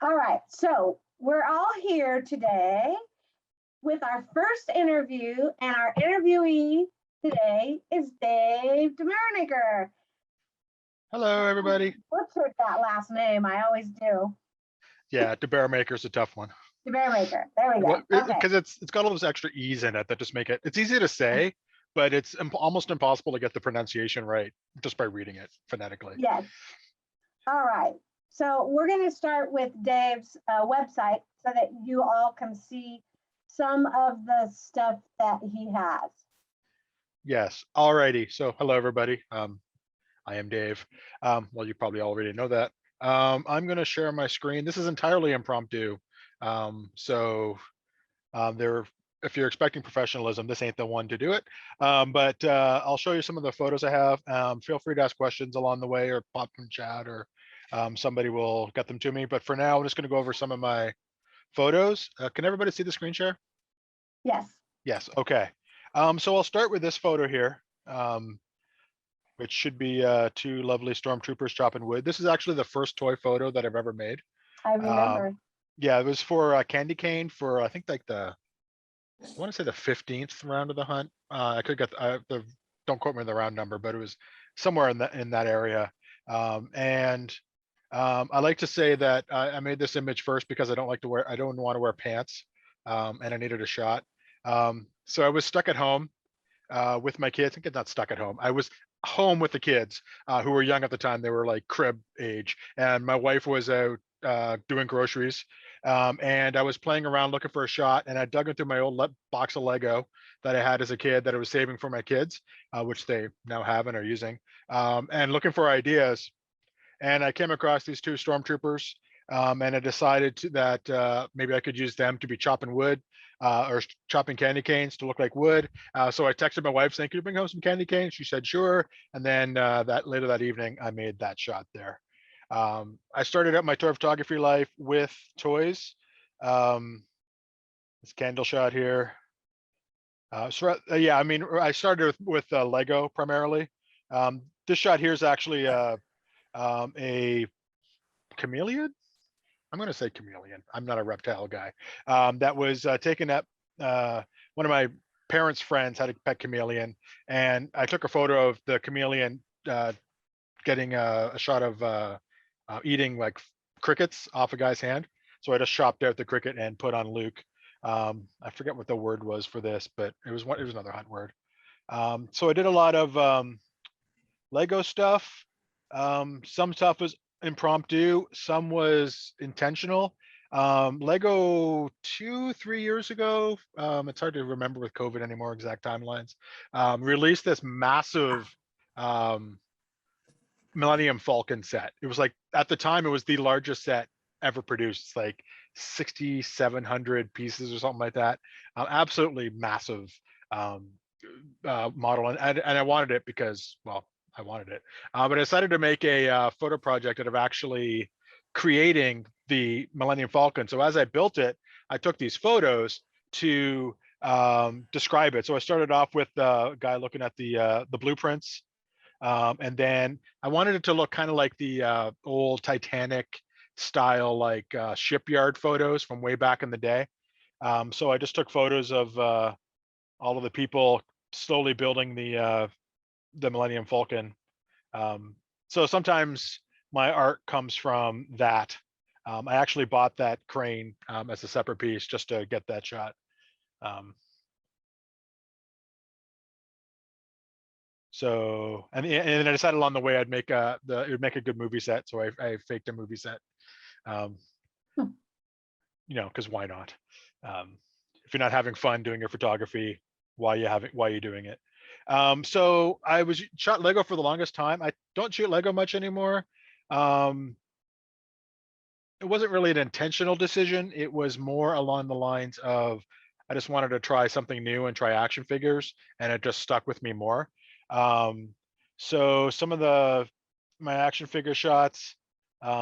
All right, so we're all here today with our first interview, and our interviewee today is Dave DeBaeremaeker. Hello, everybody. Butchered that last name, I always do. Yeah, DeBaeremaeker is a tough one. DeBaeremaeker, there we go. Okay. Because it's got all those extra E's in it that just make it's easy to say, but it's almost impossible to get the pronunciation right just by reading it phonetically. Yes. All right. So we're going to start with Dave's website so that you all can see some of the stuff that he has. Yes. Alrighty. So hello, everybody. I am Dave. Well, you probably already know that. I'm going to share my screen. This is entirely impromptu. If you're expecting professionalism, this ain't the one to do it. But I'll show you some of the photos I have. Feel free to ask questions along the way or pop in chat, or somebody will get them to me. But for now, I'm just going to go over some of my photos. Can everybody see the screen share? Yes. Yes. Okay. So I'll start with this photo here, which should be two lovely stormtroopers chopping wood. This is actually the first toy photo that I've ever made. I remember. Yeah, it was for Candy Cane for, I think, like I want to say the 15th round of the hunt. I could get don't quote me on the round number, but it was somewhere in that area. I like to say that I made this image first because I don't want to wear pants, and I needed a shot. So I was stuck at home with my kids. I think not stuck at home. I was home with the kids who were young at the time. They were like crib age, and my wife was out doing groceries. And I was playing around looking for a shot, and I dug into my old box of Lego that I had as a kid that I was saving for my kids, which they now have and are using, and looking for ideas. And I came across these two stormtroopers, and I decided that maybe I could use them to be chopping wood or chopping candy canes to look like wood. So I texted my wife saying, "Can you bring home some candy canes?" She said, "Sure." And then later that evening, I made that shot there. I started out my toy photography life with toys. This candle shot here. Yeah, I mean, I started with Lego primarily. This shot here is actually a chameleon. I'm going to say chameleon. I'm not a reptile guy. That was taken up. One of my parents' friends had a pet chameleon, and I took a photo of the chameleon getting a shot of eating like crickets off a guy's hand. So I just chopped out the cricket and put on Luke. I forget what the word was for this, but it was another hunt word. So I did a lot of Lego stuff. Some stuff was impromptu, some was intentional. Lego 2-3 years ago, it's hard to remember with COVID anymore exact timelines, released this massive Millennium Falcon set. It was like, at the time, it was the largest set ever produced. It's like 6,700 pieces or something like that. Absolutely massive model, and I wanted it because, well, I wanted it, but I decided to make a photo project out of actually creating the Millennium Falcon. So as I built it, I took these photos to describe it. So I started off with the guy looking at the blueprints, and then I wanted it to look kind of like the old Titanic style, like shipyard photos from way back in the day. So I just took photos of all of the people slowly building the Millennium Falcon. So sometimes my art comes from that. I actually bought that crane as a separate piece just to get that shot. And I decided along the way it would make a good movie set. So I faked a movie set. Because why not? If you're not having fun doing your photography, why are you doing it? So I shot Lego for the longest time. I don't shoot Lego much anymore. It wasn't really an intentional decision. It was more along the lines of, I just wanted to try something new and try action figures, and it just stuck with me more. So some of my action figure shots,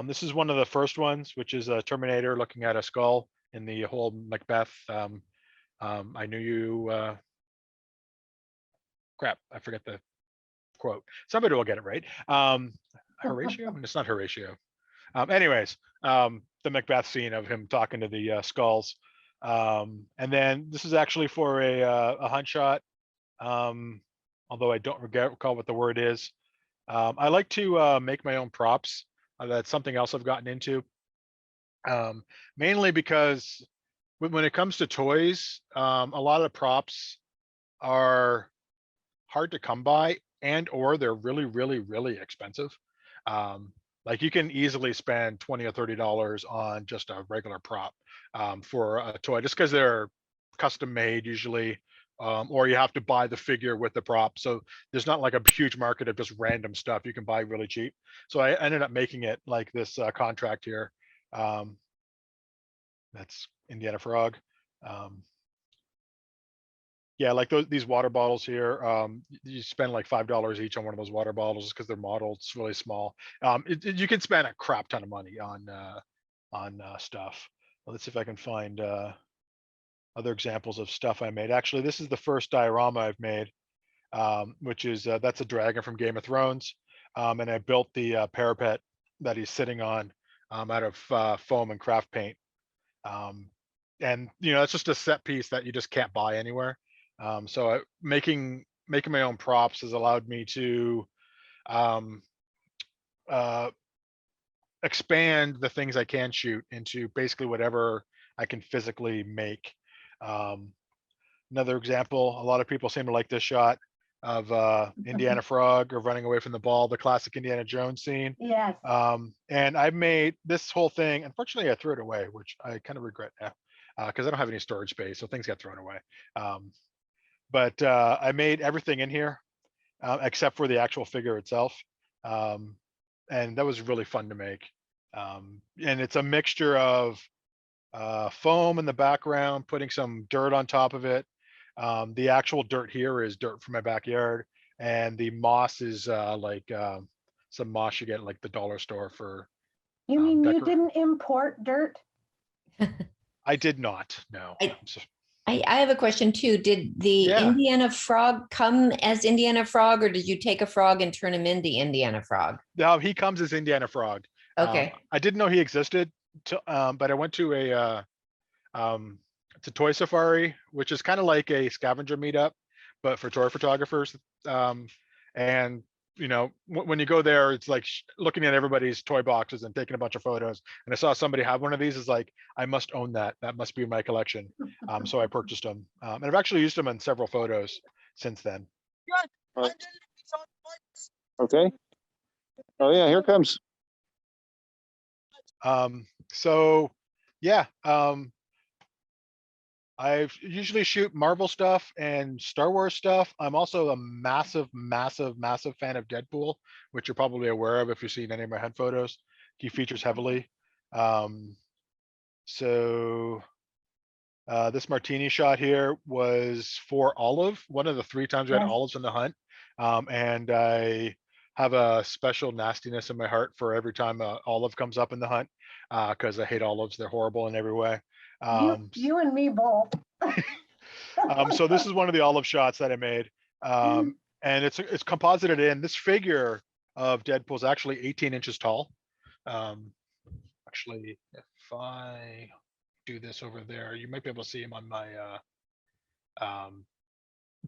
this is one of the first ones, which is a Terminator looking at a skull in the whole Macbeth. I knew you, crap, I forget the quote. Somebody will get it right. Horatio? It's not Horatio. Anyways, the Macbeth scene of him talking to the skulls. And then this is actually for a hunt shot. Although I don't recall what the word is. I like to make my own props. That's something else I've gotten into. Mainly because when it comes to toys, a lot of props are hard to come by, and or they're really, really, really expensive. Like you can easily spend $20 or $30 on just a regular prop for a toy, just because they're custom made usually, or you have to buy the figure with the prop. So there's not like a huge market of just random stuff you can buy really cheap. So I ended up making it like this contract here. That's Indiana Frog. Yeah, like these water bottles here. You spend like $5 each on one of those water bottles because they're modeled. It's really small. You can spend a crap ton of money on stuff. Well, let's see if I can find other examples of stuff I made. Actually, this is the first diorama I've made, which is that's a dragon from Game of Thrones, and I built the parapet that he's sitting on out of foam and craft paint. And it's just a set piece that you just can't buy anywhere. So making my own props has allowed me to expand the things I can shoot into basically whatever I can physically make. Another example, a lot of people seem to like this shot of Indiana Frog or running away from the ball, the classic Indiana Jones scene. Yes. And I made this whole thing. Unfortunately, I threw it away, which I kind of regret now because I don't have any storage space, so things got thrown away. But I made everything in here except for the actual figure itself. And that was really fun to make. And it's a mixture of foam in the background, putting some dirt on top of it. The actual dirt here is dirt from my backyard, and the moss is like some moss you get at like the dollar store for. You mean you didn't import dirt? I did not, no. I have a question too. Did the Indiana Frog come as Indiana Frog, or did you take a frog and turn him into Indiana Frog? No, he comes as Indiana Frog. Okay. I didn't know he existed, but I went to it's a toy safari, which is kind of like a scavenger meetup, but for toy photographers. And when you go there, it's like looking at everybody's toy boxes and taking a bunch of photos. And I saw somebody have one of these. Is like, I must own that. That must be in my collection. So I purchased them, and I've actually used them in several photos since then. Okay. Oh yeah, here comes. So yeah, I usually shoot Marvel stuff and Star Wars stuff. I'm also a massive, massive, massive fan of Deadpool, which you're probably aware of if you've seen any of my hunt photos. He features heavily. So this martini shot here was for Olive, one of the 3 times we had olives in the hunt. And I have a special nastiness in my heart for every time olive comes up in the hunt, because I hate olives. They're horrible in every way. You and me both. So this is one of the olive shots that I made, and it's composited in. This figure of Deadpool is actually 18 inches tall. Actually, if I do this over there, you might be able to see him on my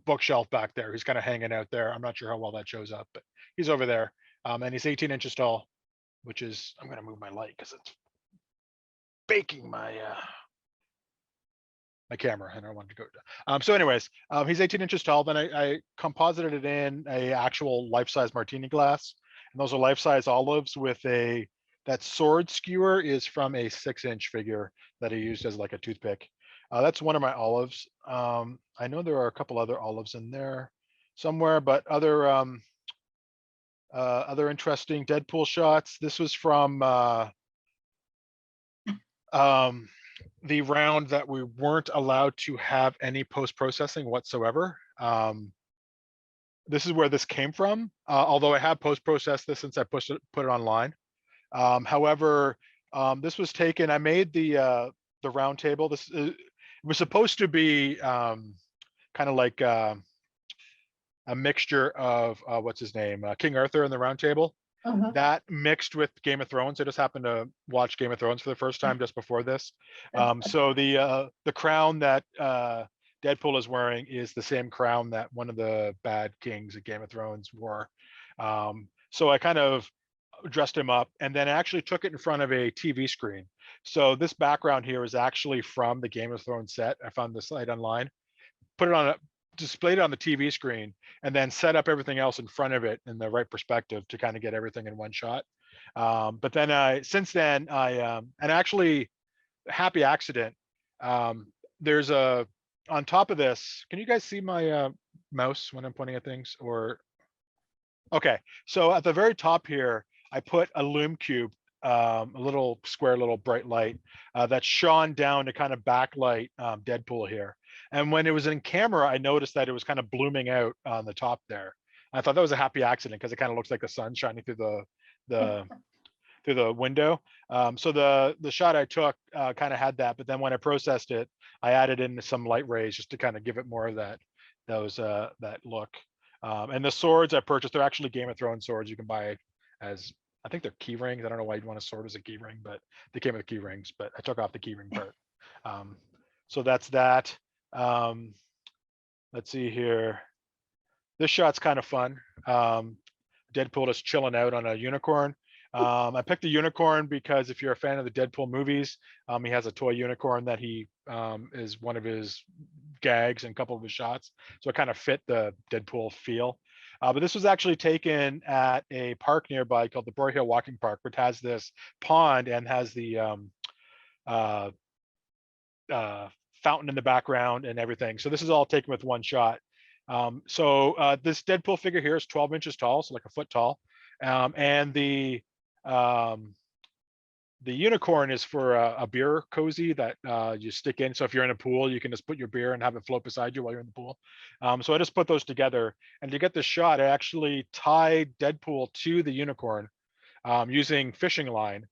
bookshelf back there. He's kind of hanging out there. I'm not sure how well that shows up, but he's over there, and he's 18 inches tall, which is, I'm going to move my light because it's baking my my camera, and I wanted to go. So anyways, he's 18 inches tall. Then I composited it in a actual life-size martini glass, and those are life-size olives with that sword skewer is from a 6-inch figure that I used as like a toothpick. That's one of my olives. I know there are a couple other olives in there somewhere, but other interesting Deadpool shots. This was from the round that we weren't allowed to have any post-processing whatsoever. This is where this came from, although I have post-processed this since I put it online. However, this was taken, I made the round table. This was supposed to be kind of like a mixture of what's his name, King Arthur and the round table. Mhm. That mixed with Game of Thrones. I just happened to watch Game of Thrones for the first time just before this. So the crown that Deadpool is wearing is the same crown that one of the bad kings of Game of Thrones wore. So I kind of dressed him up and then actually took it in front of a TV screen. So this background here is actually from the Game of Thrones set. I found the site online, put it on a, displayed it on the TV screen, and then set up everything else in front of it in the right perspective to kind of get everything in one shot. But then since then and actually happy accident. There's a, on top of this, can you guys see my mouse when I'm pointing at things or? Okay, so at the very top here, I put a Loom Cube, a little square, little bright light that shone down to kind of backlight Deadpool here. And when it was in camera, I noticed that it was kind of blooming out on the top there. I thought that was a happy accident because it kind of looks like the sun shining through the through the window. So the shot I took kind of had that, but then when I processed it, I added in some light rays just to kind of give it more of that that look. And the swords I purchased, they're actually Game of Thrones swords. You can buy as, I think they're key rings. I don't know why you'd want a sword as a key ring, but they came with key rings, but I took off the key ring part. So that's that. Let's see here. This shot's kind of fun. Deadpool is chilling out on a unicorn. I picked a unicorn because if you're a fan of the Deadpool movies, he has a toy unicorn that he is one of his gags and a couple of his shots. So it kind of fit the Deadpool feel. But this was actually taken at a park nearby called the Boy Hill Walking Park, which has this pond and has the fountain in the background and everything. So this is all taken with one shot. This Deadpool figure here is 12 inches tall, so like a foot tall. And the unicorn is for a beer cozy that you stick in. So if you're in a pool, you can just put your beer and have it float beside you while you're in the pool. So I just put those together. And to get the shot, I actually tied Deadpool to the unicorn using fishing line.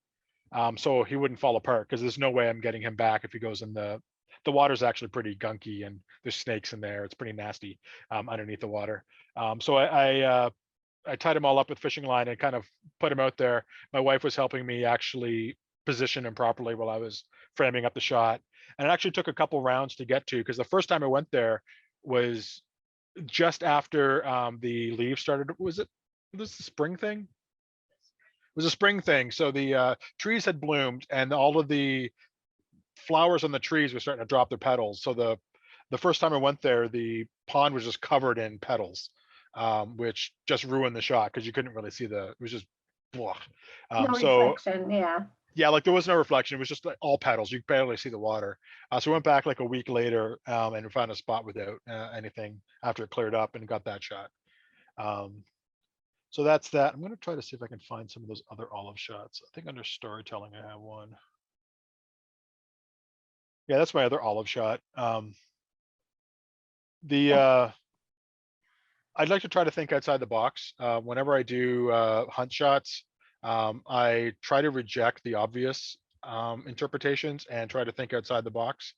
So he wouldn't fall apart because there's no way I'm getting him back if he goes in the water's actually pretty gunky and there's snakes in there. It's pretty nasty underneath the water. So I tied him all up with fishing line and kind of put him out there. My wife was helping me actually position him properly while I was framing up the shot. And it actually took a couple rounds to get to, because the first time I went there was just after the leaves started. Was it the spring thing? It was a spring thing. So the trees had bloomed and all of the flowers on the trees were starting to drop their petals. So the first time I went there, the pond was just covered in petals. Which just ruined the shot because you couldn't really see it was just blah. No reflection, yeah, like there was no reflection. It was just like all petals. You could barely see the water. So we went back like a week later and we found a spot without anything after it cleared up and got that shot. So that's that. I'm going to try to see if I can find some of those other olive shots. I think under storytelling, I have one. Yeah, that's my other olive shot. I'd like to try to think outside the box. Whenever I do hunt shots, I try to reject the obvious interpretations and try to think outside the box.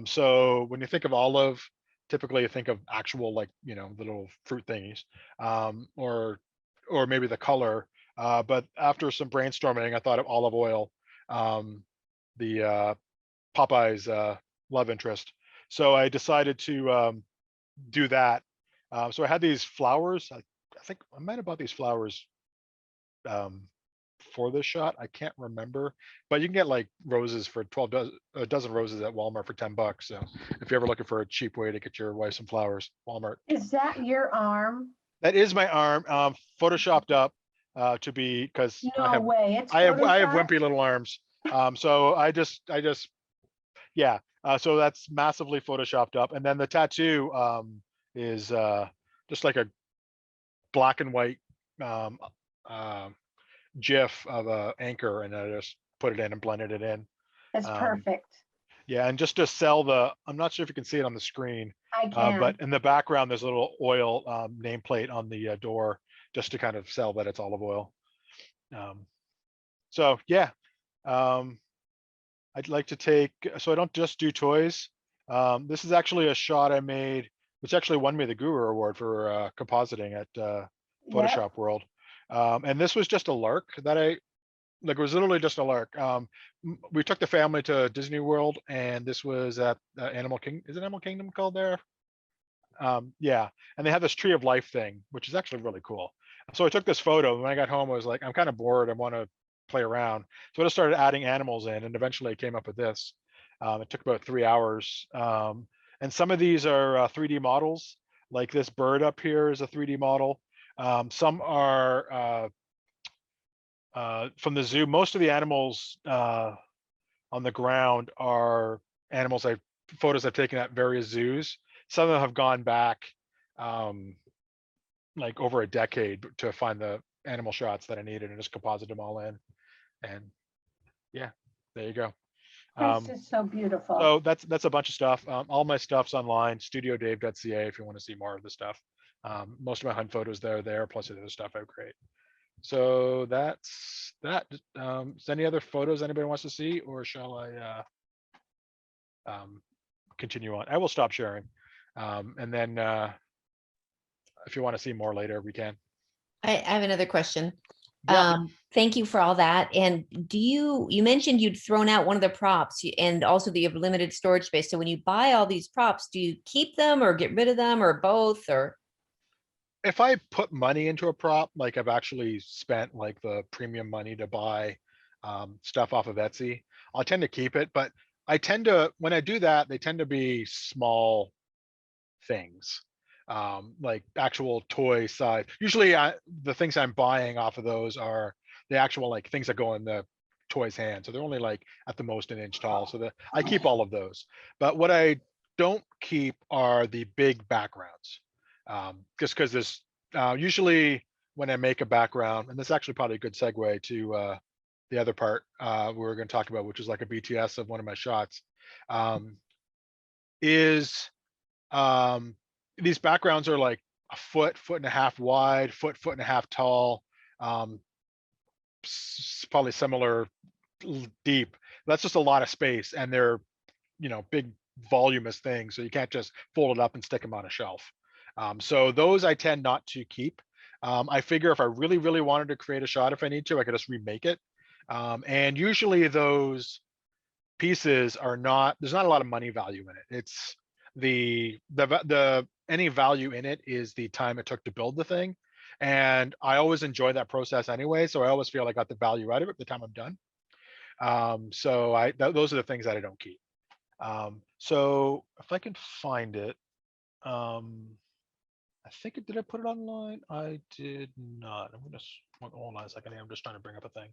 So when you think of olive, typically you think of actual, like, little fruit thingies, or maybe the color. But after some brainstorming, I thought of olive oil, the Popeye's love interest. So I decided to do that. So I had these flowers. I think I might have bought these flowers for this shot. I can't remember, but you can get like roses for a dozen roses at Walmart for $10. So if you're ever looking for a cheap way to get your wife some flowers, Walmart. Is that your arm? That is my arm, photoshopped up to be, because No way. It's I have Photoshop? wimpy little arms. So I just yeah. So that's massively photoshopped up, and then the tattoo is just like a black and white GIF of a anchor, and I just put it in and blended it in. That's perfect. Yeah, and just to sell I'm not sure if you can see it on the screen, I can. but in the background there's a little oil nameplate on the door, just to kind of sell that it's olive oil. So yeah, I'd like to take, so I don't just do toys. This is actually a shot I made, which actually won me the Guru Award for compositing at Photoshop World. And this was just a lark that like, it was literally just a lark. We took the family to Disney World, and this was at Animal King. Is it Animal Kingdom called there? Yeah, and they have this tree of life thing, which is actually really cool. So I took this photo. When I got home, I was like, I'm kind of bored. I want to play around. So I just started adding animals in, and eventually I came up with this. It took about 3 hours. And some of these are 3D models. Like this bird up here is a 3D model. Some are from the zoo. Most of the animals on the ground are photos I've taken at various zoos. Some of them have gone back like over a decade to find the animal shots that I needed and just composite them all in. And yeah, there you go. This is so beautiful. So that's a bunch of stuff. All my stuff's online, studiodave.ca if you want to see more of the stuff. Most of my hunt photos there, plus the other stuff I create. So that's that. Is any other photos anybody wants to see, or shall I continue on? I will stop sharing. And then if you want to see more later, we can. I have another question. Yeah. Thank you for all that. And you mentioned you'd thrown out one of the props, and also that you have limited storage space. So when you buy all these props, do you keep them or get rid of them or both? Or If I put money into a prop, like I've actually spent like the premium money to buy stuff off of Etsy, I'll tend to keep it. But I tend to, when I do that, they tend to be small things, like actual toy size. Usually the things I'm buying off of those are the actual like things that go in the toy's hand. So they're only like at the most an inch tall. So I keep all of those. But what I don't keep are the big backgrounds. Just because there's usually when I make a background, and this is actually probably a good segue to the other part we're going to talk about, which is like a BTS of one of my shots, is these backgrounds are like a foot and a half wide, foot and a half tall, probably similar deep. That's just a lot of space, and they're, big voluminous things, so you can't just fold it up and stick them on a shelf. So those I tend not to keep. I figure if I really, really wanted to create a shot, if I need to, I could just remake it. And usually those pieces are not, there's not a lot of money value in it. It's the any value in it is the time it took to build the thing. And I always enjoy that process anyway. So I always feel I got the value out of it by the time I'm done. So those are the things that I don't keep. So if I can find it, I think did I put it online? I did not. I'm gonna hold on a second here. I'm just trying to bring up a thing.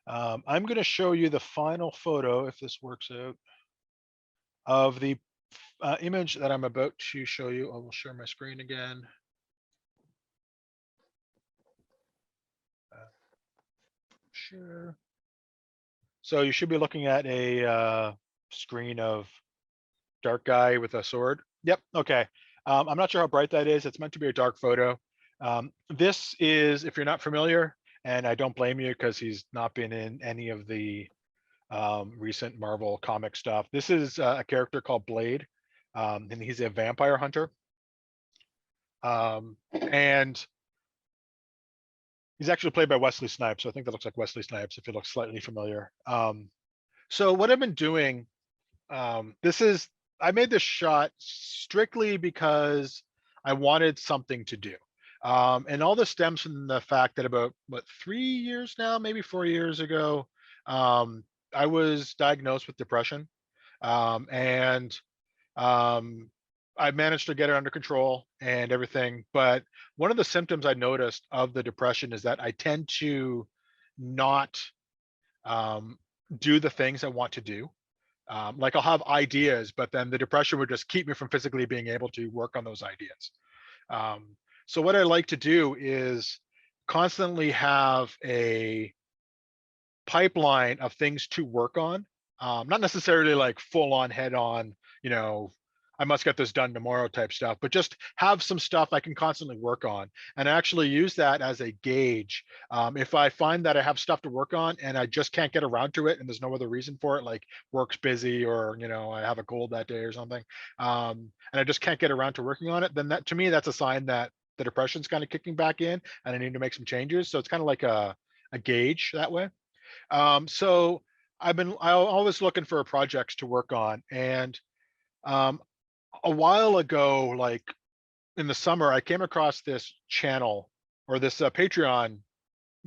I'm gonna show you the final photo, if this works out, of the image that I'm about to show you. I will share my screen again. Sure. So you should be looking at a screen of dark guy with a sword. Yep. Okay. I'm not sure how bright that is. It's meant to be a dark photo. This is, if you're not familiar, and I don't blame you because he's not been in any of the recent Marvel comic stuff. This is a character called Blade, and he's a vampire hunter. And he's actually played by Wesley Snipes. So I think that looks like Wesley Snipes if you look slightly familiar. So what I've been doing, I made this shot strictly because I wanted something to do. And all this stems from the fact that about 3 years now, maybe 4 years ago, I was diagnosed with depression. And I managed to get it under control and everything. But one of the symptoms I noticed of the depression is that I tend to not do the things I want to do. Like I'll have ideas, but then the depression would just keep me from physically being able to work on those ideas. So what I like to do is constantly have a pipeline of things to work on, not necessarily like full on head on, I must get this done tomorrow type stuff, but just have some stuff I can constantly work on and actually use that as a gauge. If I find that I have stuff to work on and I just can't get around to it and there's no other reason for it, like work's busy or, I have a cold that day or something, and I just can't get around to working on it, then that, to me, that's a sign that the depression's kind of kicking back in and I need to make some changes. So it's kind of like a gauge that way. So I'm always looking for projects to work on. And a while ago, like in the summer, I came across this channel or this Patreon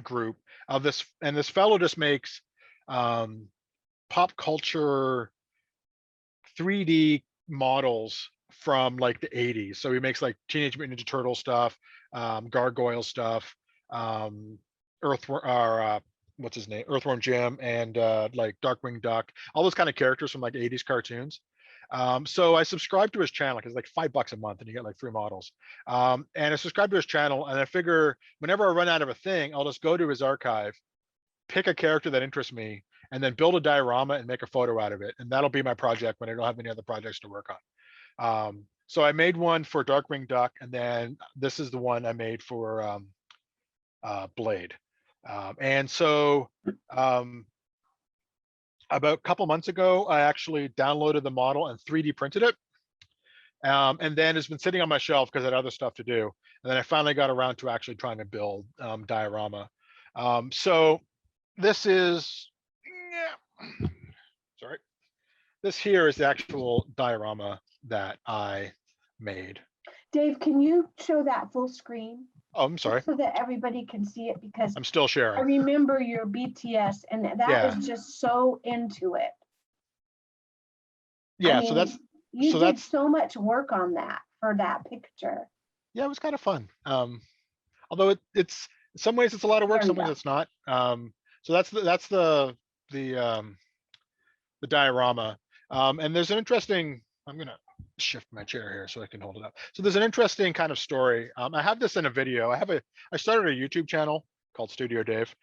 group of this, and this fellow just makes pop culture 3D models from like the 80s. So he makes like Teenage Mutant Ninja Turtle stuff, Gargoyle stuff, what's his name, Earthworm Jim, and like Darkwing Duck, all those kind of characters from like 80s cartoons. So I subscribed to his channel because it's like $5 a month and you get like 3 models. And I subscribed to his channel, and I figure whenever I run out of a thing, I'll just go to his archive, pick a character that interests me, and then build a diorama and make a photo out of it. And that'll be my project when I don't have any other projects to work on. So I made one for Darkwing Duck, and then this is the one I made for Blade. And so about a couple months ago, I actually downloaded the model and 3D printed it. And then it's been sitting on my shelf because I had other stuff to do. And then I finally got around to actually trying to build diorama. So this is, sorry. This here is the actual diorama that I made. Dave, can you show that full screen? Oh, I'm sorry. So that everybody can see it, because I'm still I sharing. remember your BTS and that is just so into it. Yeah, I so mean, that's, you so did that's- so much work on that for that picture. yeah, it was kind of fun. Although it's in some ways it's a lot of work, There some you ways go. it's not. So that's the diorama. And there's an interesting, I'm gonna shift my chair here so I can hold it up. So there's an interesting kind of story. I have this in a video. I started a YouTube channel called Studio Dave,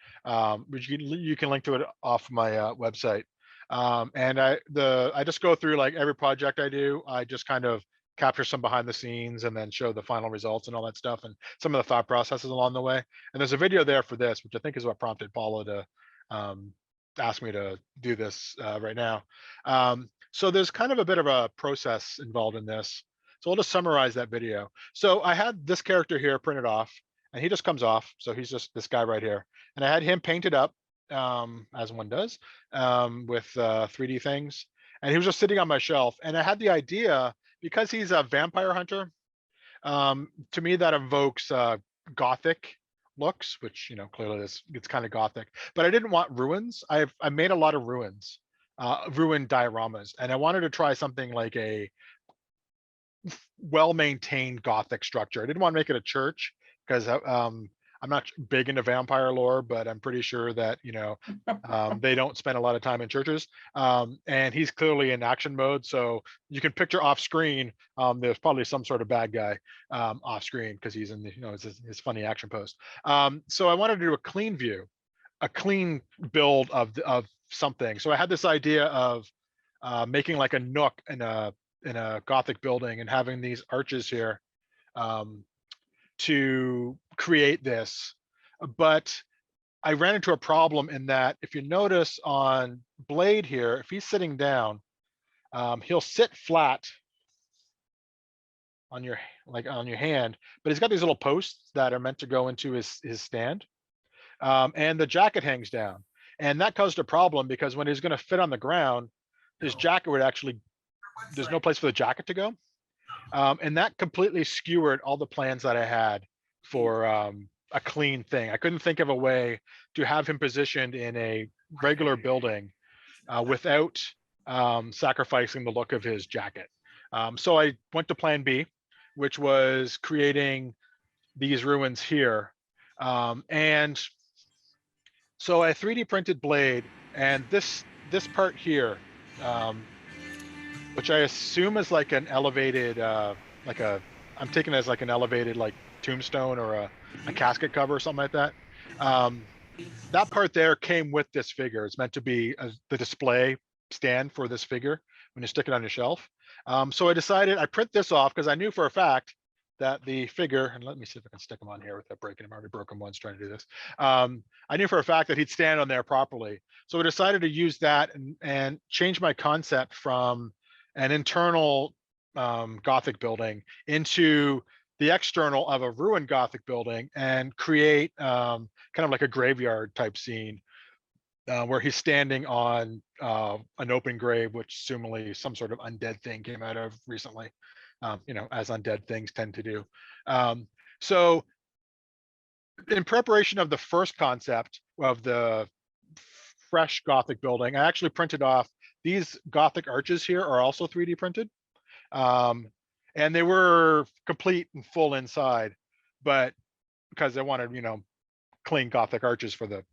which you can link to it off my website. And I just go through like every project I do. I just kind of capture some behind the scenes and then show the final results and all that stuff and some of the thought processes along the way. And there's a video there for this, which I think is what prompted Paula to ask me to do this right now. So there's kind of a bit of a process involved in this. So I'll just summarize that video. So I had this character here printed off, and he just comes off. So he's just this guy right here. And I had him painted up, as one does, with 3D things. And he was just sitting on my shelf. And I had the idea, because he's a vampire hunter, to me that evokes Gothic looks, which, you know, clearly it's kind of Gothic. But I didn't want ruins. I made a lot of ruins. Ruined dioramas, and I wanted to try something like a well-maintained Gothic structure. I didn't want to make it a church because I'm not big into vampire lore, but I'm pretty sure that, you know, they don't spend a lot of time in churches. And he's clearly in action mode, so you can picture off screen. There's probably some sort of bad guy off screen because he's in the, you know, his funny action pose. So I wanted to do a clean view, a clean build of something. So I had this idea of making like a nook in a Gothic building and having these arches here to create this. But I ran into a problem in that if you notice on Blade here, if he's sitting down, he'll sit flat on your hand, but he's got these little posts that are meant to go into his stand. And the jacket hangs down. And that caused a problem because when he's going to fit on the ground, his jacket would actually, there's no place for the jacket to go. And that completely skewered all the plans that I had for a clean thing. I couldn't think of a way to have him positioned in a regular building without sacrificing the look of his jacket. So I went to plan B, which was creating these ruins here. And so I 3D printed Blade, and this part here, which I assume is like an elevated, I'm taking it as like an elevated like tombstone or a casket cover or something like that. That part there came with this figure. It's meant to be the display stand for this figure when you stick it on your shelf. So I decided I print this off because I knew for a fact that the figure, and let me see if I can stick him on here without breaking him. I already broke him once trying to do this. I knew for a fact that he'd stand on there properly. So I decided to use that and change my concept from an internal Gothic building into the external of a ruined Gothic building and create kind of like a graveyard type scene where he's standing on an open grave, which assumably some sort of undead thing came out of recently, as undead things tend to do. So in preparation of the first concept of the fresh Gothic building, I actually printed off these Gothic arches here are also 3D printed. And they were complete and full inside, but because I wanted, clean Gothic arches for the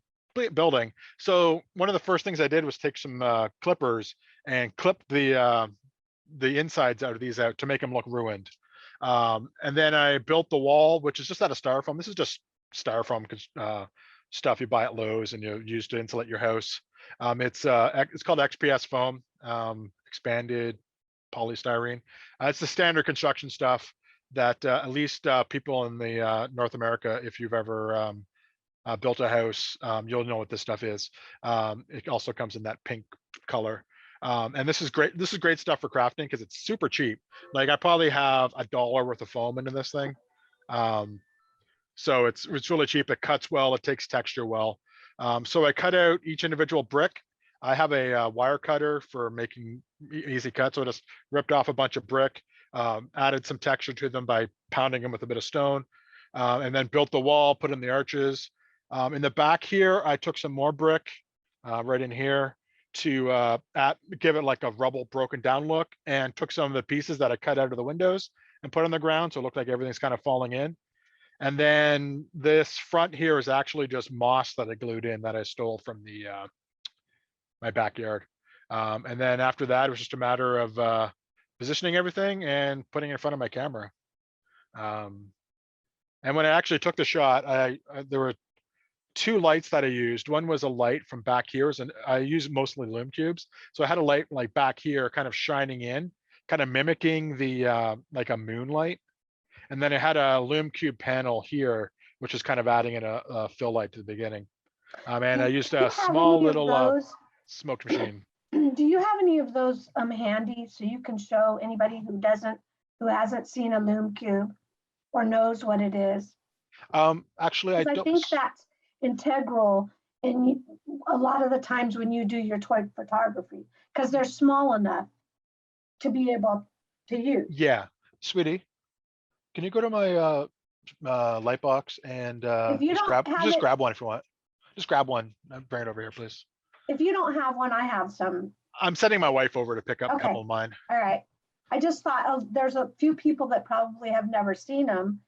building. So one of the first things I did was take some clippers and clip the insides out of these out to make them look ruined. And then I built the wall, which is just out of styrofoam. This is just styrofoam stuff you buy at Lowe's and you use to insulate your house. It's called XPS foam, expanded polystyrene. It's the standard construction stuff that at least people in the North America, if you've ever built a house, you'll know what this stuff is. It also comes in that pink color. And this is great. This is great stuff for crafting because it's super cheap. Like I probably have $1 worth of foam into this thing. So it's really cheap. It cuts well. It takes texture well. So I cut out each individual brick. I have a wire cutter for making easy cuts. So I just ripped off a bunch of brick, added some texture to them by pounding them with a bit of stone, and then built the wall, put in the arches. In the back here, I took some more brick right in here to give it like a rubble broken down look, and took some of the pieces that I cut out of the windows and put on the ground. So it looked like everything's kind of falling in. And then this front here is actually just moss that I glued in that I stole from the my backyard. And then after that, it was just a matter of positioning everything and putting it in front of my camera. And when I actually took the shot, there were 2 lights that I used. One was a light from back here, and I use mostly Loom Cubes. So I had a light like back here kind of shining in, kind of mimicking the like a moonlight. And then I had a Loom Cube panel here, which is kind of adding in a fill light to the beginning. And I used a small little smoke machine. Do you have any of those handy so you can show anybody who hasn't seen a Loom Cube or knows what it is? Actually, I don't. I think that's integral in a lot of the times when you do your toy photography, because they're small enough to be able to use. Yeah, sweetie, can you go to my light box and just grab one if you want. Just grab one and bring it over here, please. If you don't have one, I have some. I'm sending my wife over to pick up a couple of mine. All right. I just thought there's a few people that probably have never seen them.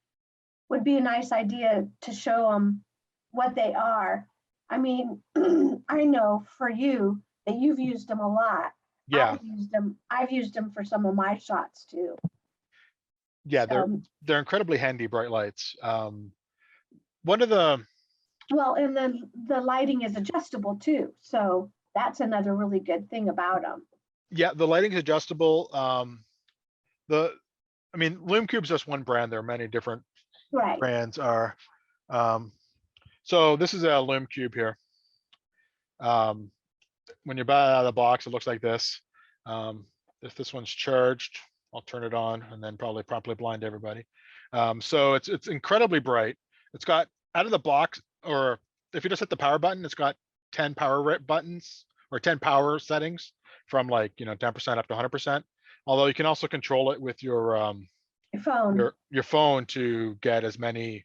Would be a nice idea to show them what they are. I mean, I know for you that you've used them a lot. Yeah. I've used them for some of my shots too. Yeah, they're incredibly handy bright lights. One of the Well, and then the lighting is adjustable too. So that's another really good thing about them. Yeah, the lighting is adjustable. Loom Cube's just one brand. There are many different brands are. So this is a Loom Cube here. When you buy it out of the box, it looks like this. If this one's charged, I'll turn it on and then probably promptly blind everybody. So it's incredibly bright. It's got out of the box, or if you just hit the power button, it's got 10 power buttons or 10 power settings from 10% up to 100%. Although you can also control it with your phone. Your phone to get as many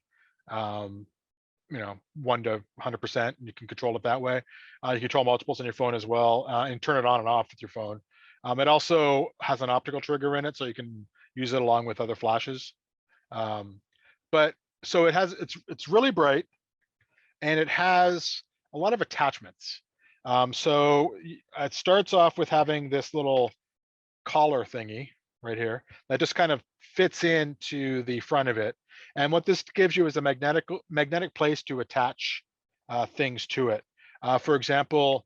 1 to 100%, and you can control it that way. You control multiples on your phone as well, and turn it on and off with your phone. It also has an optical trigger in it, so you can use it along with other flashes. But so it's really bright, and it has a lot of attachments. So it starts off with having this little collar thingy right here that just kind of fits into the front of it. And what this gives you is a magnetic place to attach things to it. For example,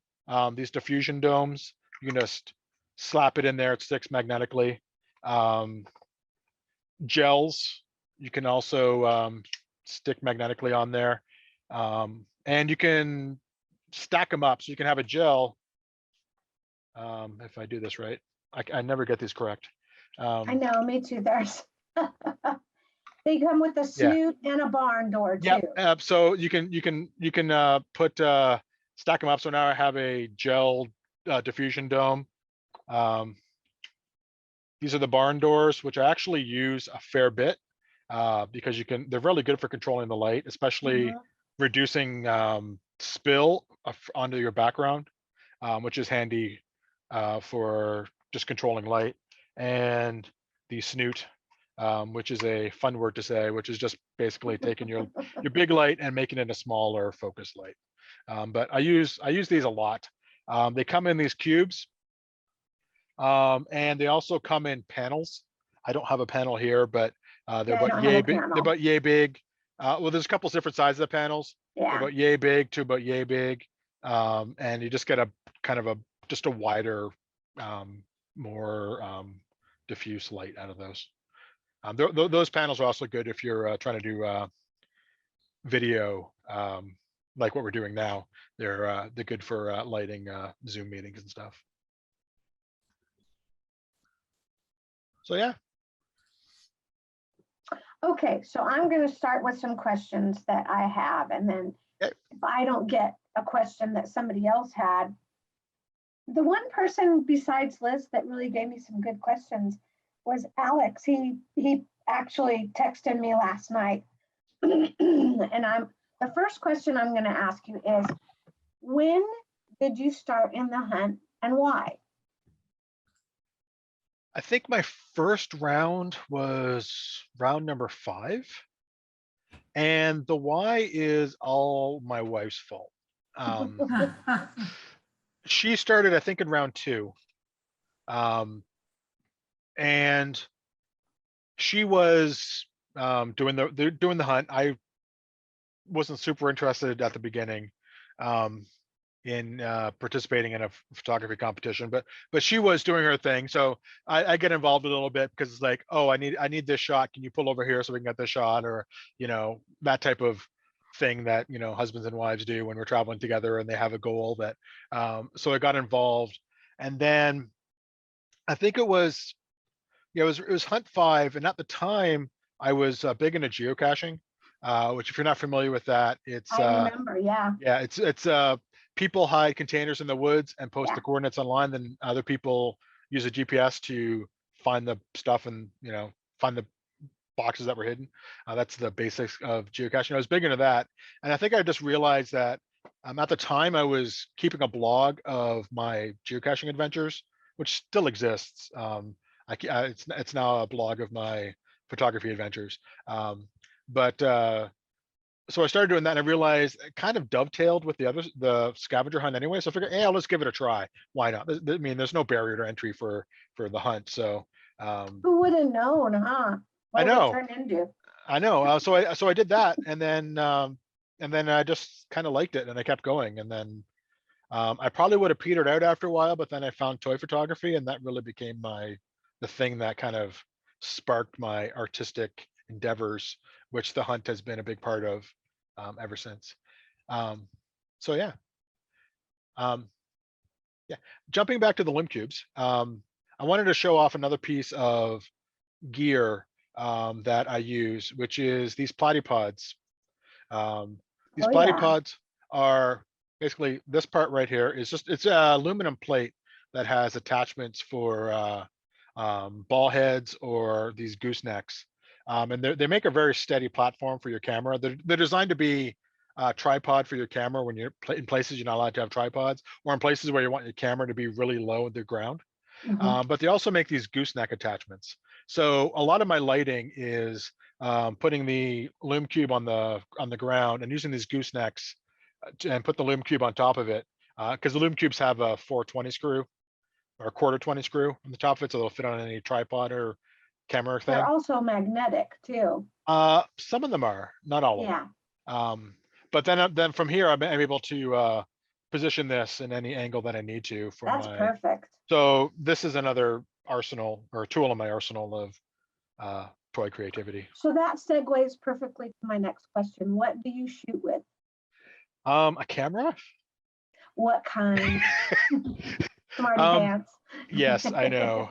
these diffusion domes, you can just slap it in there, it sticks magnetically. Gels, you can also stick magnetically on there. And you can stack them up, so you can have a gel. If I do this right, I never get these correct. I know, me too. They come with a Yeah. snoot and a barn door too. Yep. So you can put stack them up. So now I have a gel diffusion dome. These are the barn doors, which I actually use a fair bit because they're really good for controlling the light, especially reducing spill onto your background, which is handy for just controlling light. And the snoot, which is a fun word to say, which is just basically taking your big light and making it a smaller focus light. But I use these a lot. They come in these cubes, and they also come in panels. I don't have a panel here, but they're about yay big. They're about yay big. Well, there's a couple different sizes of panels. Yeah. They're about yay big to about yay big, and you just get a kind of just a wider, more diffuse light out of those. Those panels are also good if you're trying to do video, like what we're doing now. They're good for lighting Zoom meetings and stuff. So yeah. Okay, so I'm going to start with some questions that I have, and then if I don't get a question that somebody else had, the one person besides Liz that really gave me some good questions was Alex. He actually texted me last night, and the first question I'm going to ask you is, when did you start in the hunt and why? I think my first round was round number 5. And the why is all my wife's fault. She started, I think, in round 2. And she was doing the hunt. I wasn't super interested at the beginning in participating in a photography competition, but she was doing her thing. So I get involved a little bit because it's like, oh, I need this shot. Can you pull over here so we can get this shot? Or, that type of thing that, husbands and wives do when we're traveling together and they have a goal that, so I got involved. And then I think it was hunt 5. And at the time I was big into geocaching, which if you're not familiar with that, it's, I remember, yeah. Yeah, it's people hide containers in the woods and post the coordinates online. Then other people use a GPS to find the stuff and find the boxes that were hidden. That's the basics of geocaching. I was big into that, and I think I just realized that at the time I was keeping a blog of my geocaching adventures, which still exists. It's now a blog of my photography adventures. So I started doing that, and I realized it kind of dovetailed with the scavenger hunt anyway. So I figured, hey, let's give it a try. Why not? I mean, there's no barrier to entry for the hunt. So who would have known, huh? What I know. it turned into. I know. So I did that, and then I just kind of liked it, and I kept going. And then I probably would have petered out after a while, but then I found toy photography, and that really became the thing that kind of sparked my artistic endeavors, which the hunt has been a big part of ever since. So yeah. Jumping back to the Loom Cubes, I wanted to show off another piece of gear that I use, which is these platypods. These platypods are basically, this part right here is it's a aluminum plate that has attachments for ball heads or these goosenecks. And they make a very steady platform for your camera. They're designed to be a tripod for your camera when you're in places you're not allowed to have tripods, or in places where you want your camera to be really low at the ground. But they also make these gooseneck attachments. So a lot of my lighting is putting the Loom Cube on the ground and using these goosenecks and put the Loom Cube on top of it, because the Loom Cubes have a 420 screw or a quarter 20 screw on the top of it, so they'll fit on any tripod or camera thing. They're also magnetic too. Some of them are, not all of them. Yeah. But then from here, I'm able to position this in any angle that I need to. That's perfect. So this is another arsenal or tool in my arsenal of toy creativity. So that segues perfectly to my next question. What do you shoot with? A camera? What kind? Smarty pants. Yes, I know.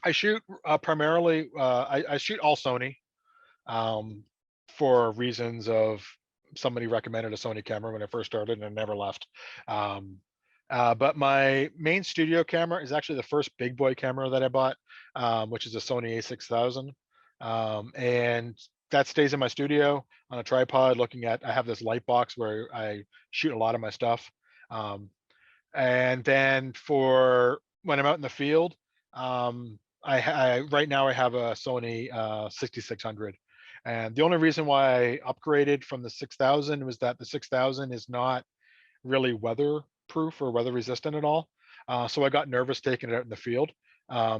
I shoot primarily, I shoot all Sony for reasons of somebody recommended a Sony camera when I first started and I never left. But my main studio camera is actually the first big boy camera that I bought, which is a Sony a6000. And that stays in my studio on a tripod looking at, I have this light box where I shoot a lot of my stuff. And then for when I'm out in the field, right now I have a Sony 6600. And the only reason why I upgraded from the 6000 was that the 6000 is not really weatherproof or weather resistant at all. So I got nervous taking it out in the field.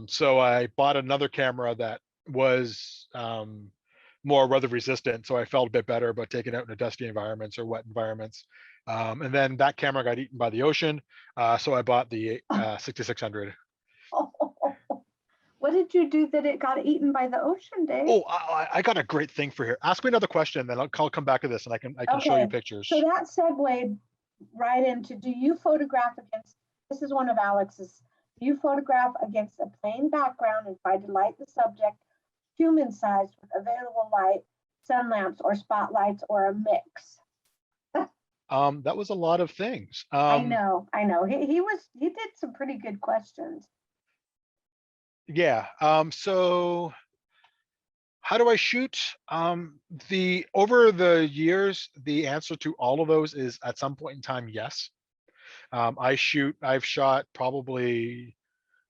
So I bought another camera that was more weather resistant. So I felt a bit better about taking it out in dusty environments or wet environments. And then that camera got eaten by the ocean. So I bought the 6600. What did you do that it got eaten by the ocean, Dave? Oh, I got a great thing for here. Ask me another question, then I'll come back to this and I can show you Okay, pictures. So that segued right into, do you photograph against, this is one of Alex's, do you photograph against a plain background and try to light the subject human sized with available light, sun lamps or spotlights, or a mix? That was a lot of things. I know. He did some pretty good questions. Yeah. So how do I shoot? Over the years, the answer to all of those is at some point in time, yes. I've shot probably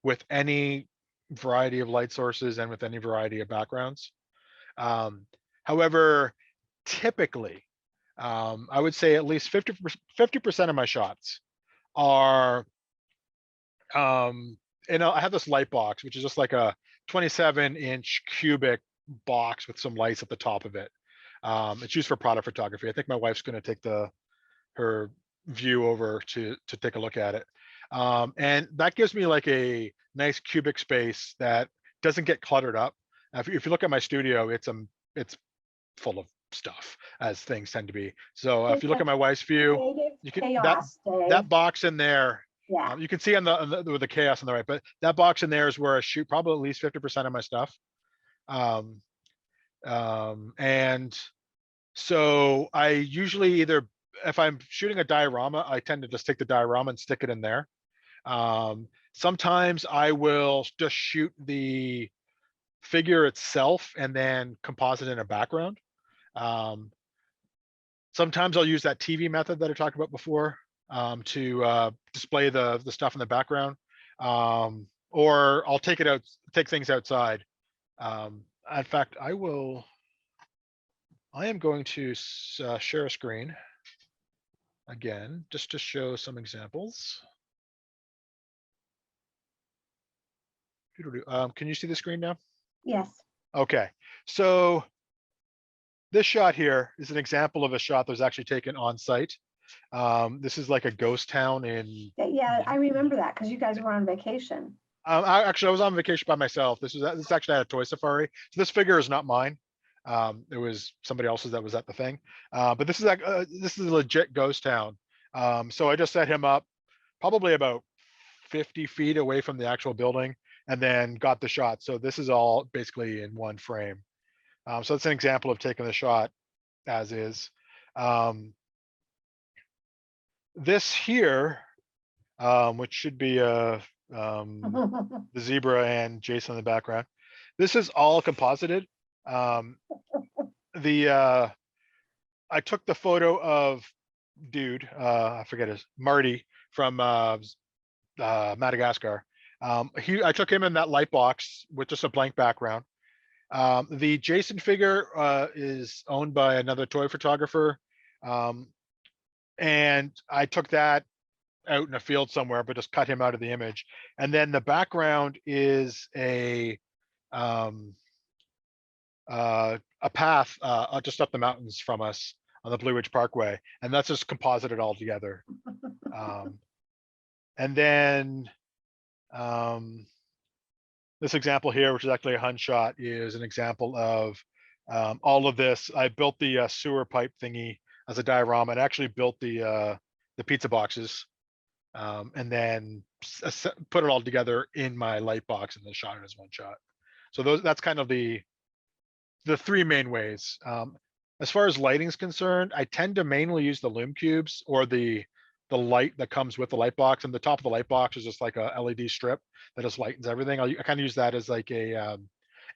with any variety of light sources and with any variety of backgrounds. However, typically, I would say at least 50% of my shots are, I have this light box, which is just like a 27-inch cubic box with some lights at the top of it. It's used for product photography. I think my wife's going to take her view over to take a look at it. And that gives me like a nice cubic space that doesn't get cluttered up. If you look at my studio, it's full of stuff, as things tend to be. So if you look at my wife's view, you can that box in there. Yeah. You can see on the chaos on the right, but that box in there is where I shoot probably at least 50% of my stuff. And so I usually either, if I'm shooting a diorama, I tend to just take the diorama and stick it in there. Sometimes I will just shoot the figure itself and then composite in a background. Sometimes I'll use that TV method that I talked about before to display the stuff in the background, or I'll take things outside. In fact, I am going to share a screen again, just to show some examples. Can you see the screen now? Yes. Okay, so this shot here is an example of a shot that was actually taken on site. This is like a ghost town in. Yeah, I remember that because you guys were on vacation. I was on vacation by myself. This actually at a toy safari. So this figure is not mine. It was somebody else's that was at the thing. But this is a legit ghost town. So I just set him up probably about 50 feet away from the actual building and then got the shot. So this is all basically in one frame. So it's an example of taking the shot as is. This here, which should be the zebra and Jason in the background. This is all composited. I took the photo of dude, I forget Marty from Madagascar. I took him in that light box with just a blank background. The Jason figure is owned by another toy photographer. And I took that out in a field somewhere, but just cut him out of the image. And then the background is a path just up the mountains from us on the Blue Ridge Parkway. And that's just composited all together. And then this example here, which is actually a Hun shot, is an example of all of this. I built the sewer pipe thingy as a diorama and actually built the pizza boxes and then put it all together in my light box and then shot it as one shot. So that's kind of the three main ways. As far as lighting is concerned, I tend to mainly use the Loom Cubes or the light that comes with the light box, and the top of the light box is just like a LED strip that just lightens everything. I kind of use that as like a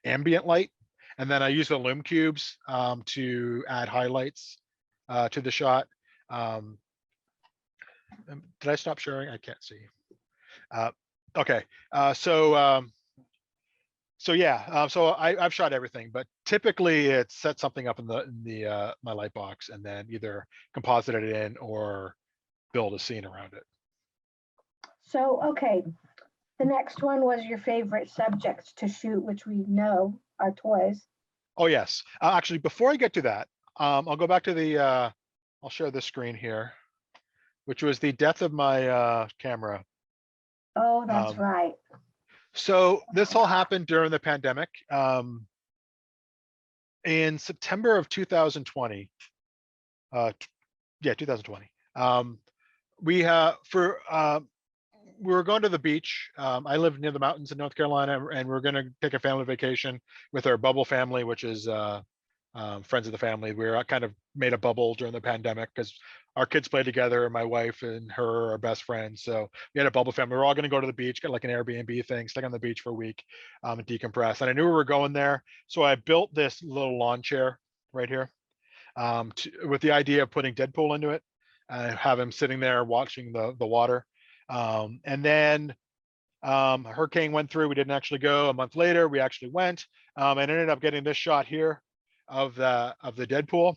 ambient light, and then I use the Loom Cubes to add highlights to the shot. Did I stop sharing? I can't see. Okay, so yeah, so I've shot everything, but typically it's set something up in the my light box and then either composite it in or build a scene around it. So, okay, the next one was your favorite subjects to shoot, which we know are toys. Oh yes, actually, before I get to that, I'll go back to the. I'll share this screen here, which was the death of my camera. Oh, that's right. So this all happened during the pandemic. In September of 2020. Yeah, 2020. We were going to the beach. I live near the mountains in North Carolina, and we're going to take a family vacation with our bubble family, which is friends of the family. We were kind of made a bubble during the pandemic because our kids play together. My wife and her are best friends, so we had a bubble family. We're all going to go to the beach, get like an Airbnb thing, stay on the beach for a week, and decompress. And I knew we were going there, so I built this little lawn chair right here, with the idea of putting Deadpool into it, have him sitting there watching the water. And then a hurricane went through. We didn't actually go. A month later, we actually went, and ended up getting this shot here of the Deadpool.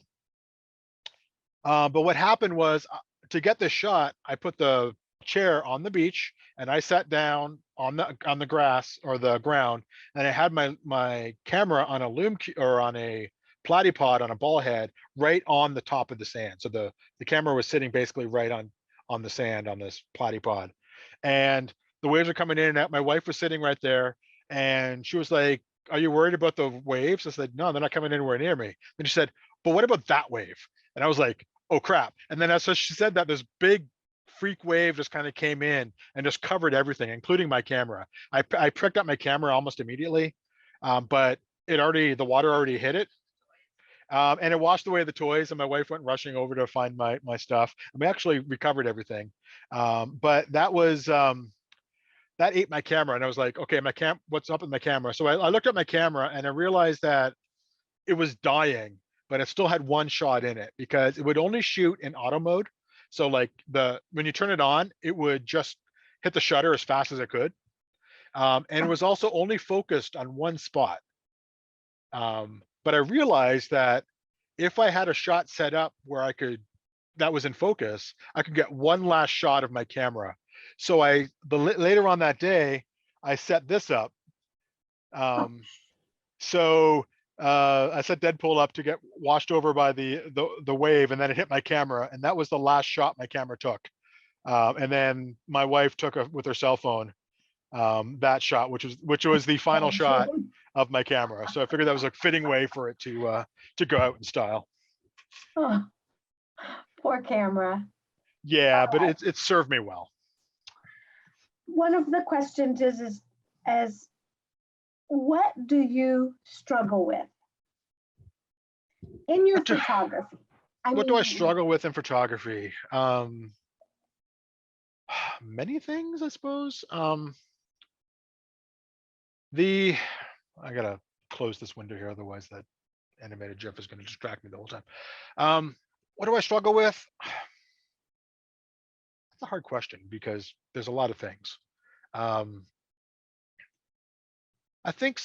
But what happened was, to get this shot, I put the chair on the beach and I sat down on the grass or the ground, and I had my camera on a Loom or on a platypod on a ball head right on the top of the sand. So the camera was sitting basically right on the sand on this platypod, and the waves are coming in and out. My wife was sitting right there, and she was like, "Are you worried about the waves?" I said, "No, they're not coming anywhere near me." And she said, "But what about that wave?" And I was like, "Oh crap!" And then as she said that, this big freak wave just kind of came in and just covered everything, including my camera. I pricked up my camera almost immediately, but the water already hit it. And it washed away the toys, and my wife went rushing over to find my stuff. And we actually recovered everything. But that was that ate my camera, and I was like, okay, what's up with my camera? So I looked at my camera and I realized that it was dying, but it still had one shot in it because it would only shoot in auto mode. So like when you turn it on, it would just hit the shutter as fast as it could. And it was also only focused on one spot. But I realized that if I had a shot set up where that was in focus, I could get one last shot of my camera. So later on that day, I set this up. So I set Deadpool up to get washed over by the wave, and then it hit my camera, and that was the last shot my camera took. And then my wife took with her cell phone that shot, which was the final shot of my camera. So I figured that was a fitting way for it to go out in style. Oh, poor camera. Yeah, but it served me well. One of the questions is what do you struggle with in your photography? What do I struggle with in photography? Many things, I suppose. I gotta close this window here, otherwise that animated GIF is going to distract me the whole time. What do I struggle with? It's a hard question because there's a lot of things. I think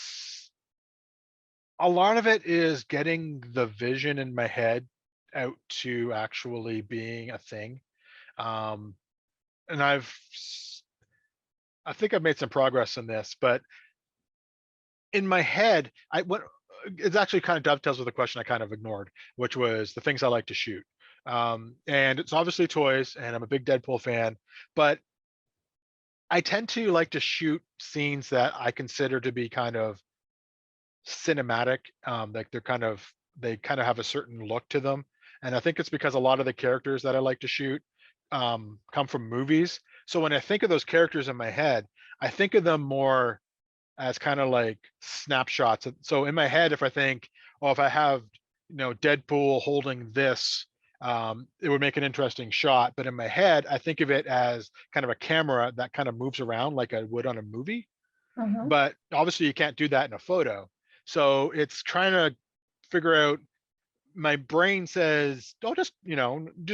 a lot of it is getting the vision in my head out to actually being a thing. And I think I've made some progress in this, but in my head, it actually kind of dovetails with the question I kind of ignored, which was the things I like to shoot. And it's obviously toys, and I'm a big Deadpool fan, but I tend to like to shoot scenes that I consider to be kind of cinematic. Like they kind of have a certain look to them. And I think it's because a lot of the characters that I like to shoot come from movies. So when I think of those characters in my head, I think of them more as kind of like snapshots. So in my head, if I think, oh, if I have, Deadpool holding this, it would make an interesting shot. But in my head, I think of it as kind of a camera that kind of moves around like I would on a movie. Mhm. But obviously you can't do that in a photo. So it's trying to figure out, my brain says, oh, just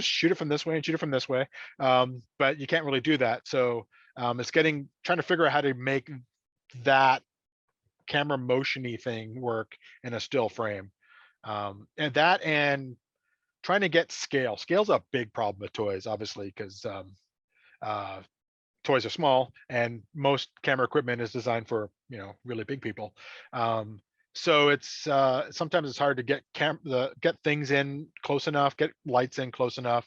shoot it from this way and shoot it from this way. But you can't really do that. So it's trying to figure out how to make that camera motiony thing work in a still frame. And trying to get scale. Scale's a big problem with toys, obviously, because toys are small and most camera equipment is designed for, really big people. So it's sometimes it's hard to get things in close enough, get lights in close enough.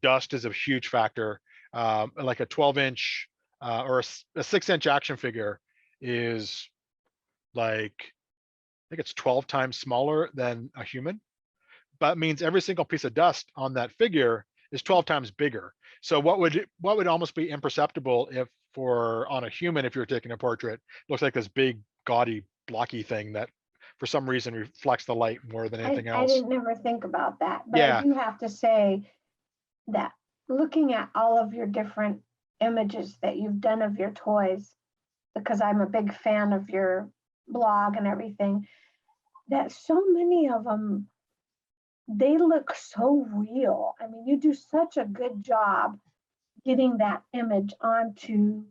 Dust is a huge factor. Like a 12-inch or a 6-inch action figure is like, I think it's 12 times smaller than a human, but means every single piece of dust on that figure is 12 times bigger. So what would almost be imperceptible on a human, if you're taking a portrait, looks like this big gaudy blocky thing that for some reason reflects the light more than anything I else. didn't never think about that, but Yeah. I do have to say that looking at all of your different images that you've done of your toys, because I'm a big fan of your blog and everything, that so many of them, they look so real. I mean, you do such a good job getting that image onto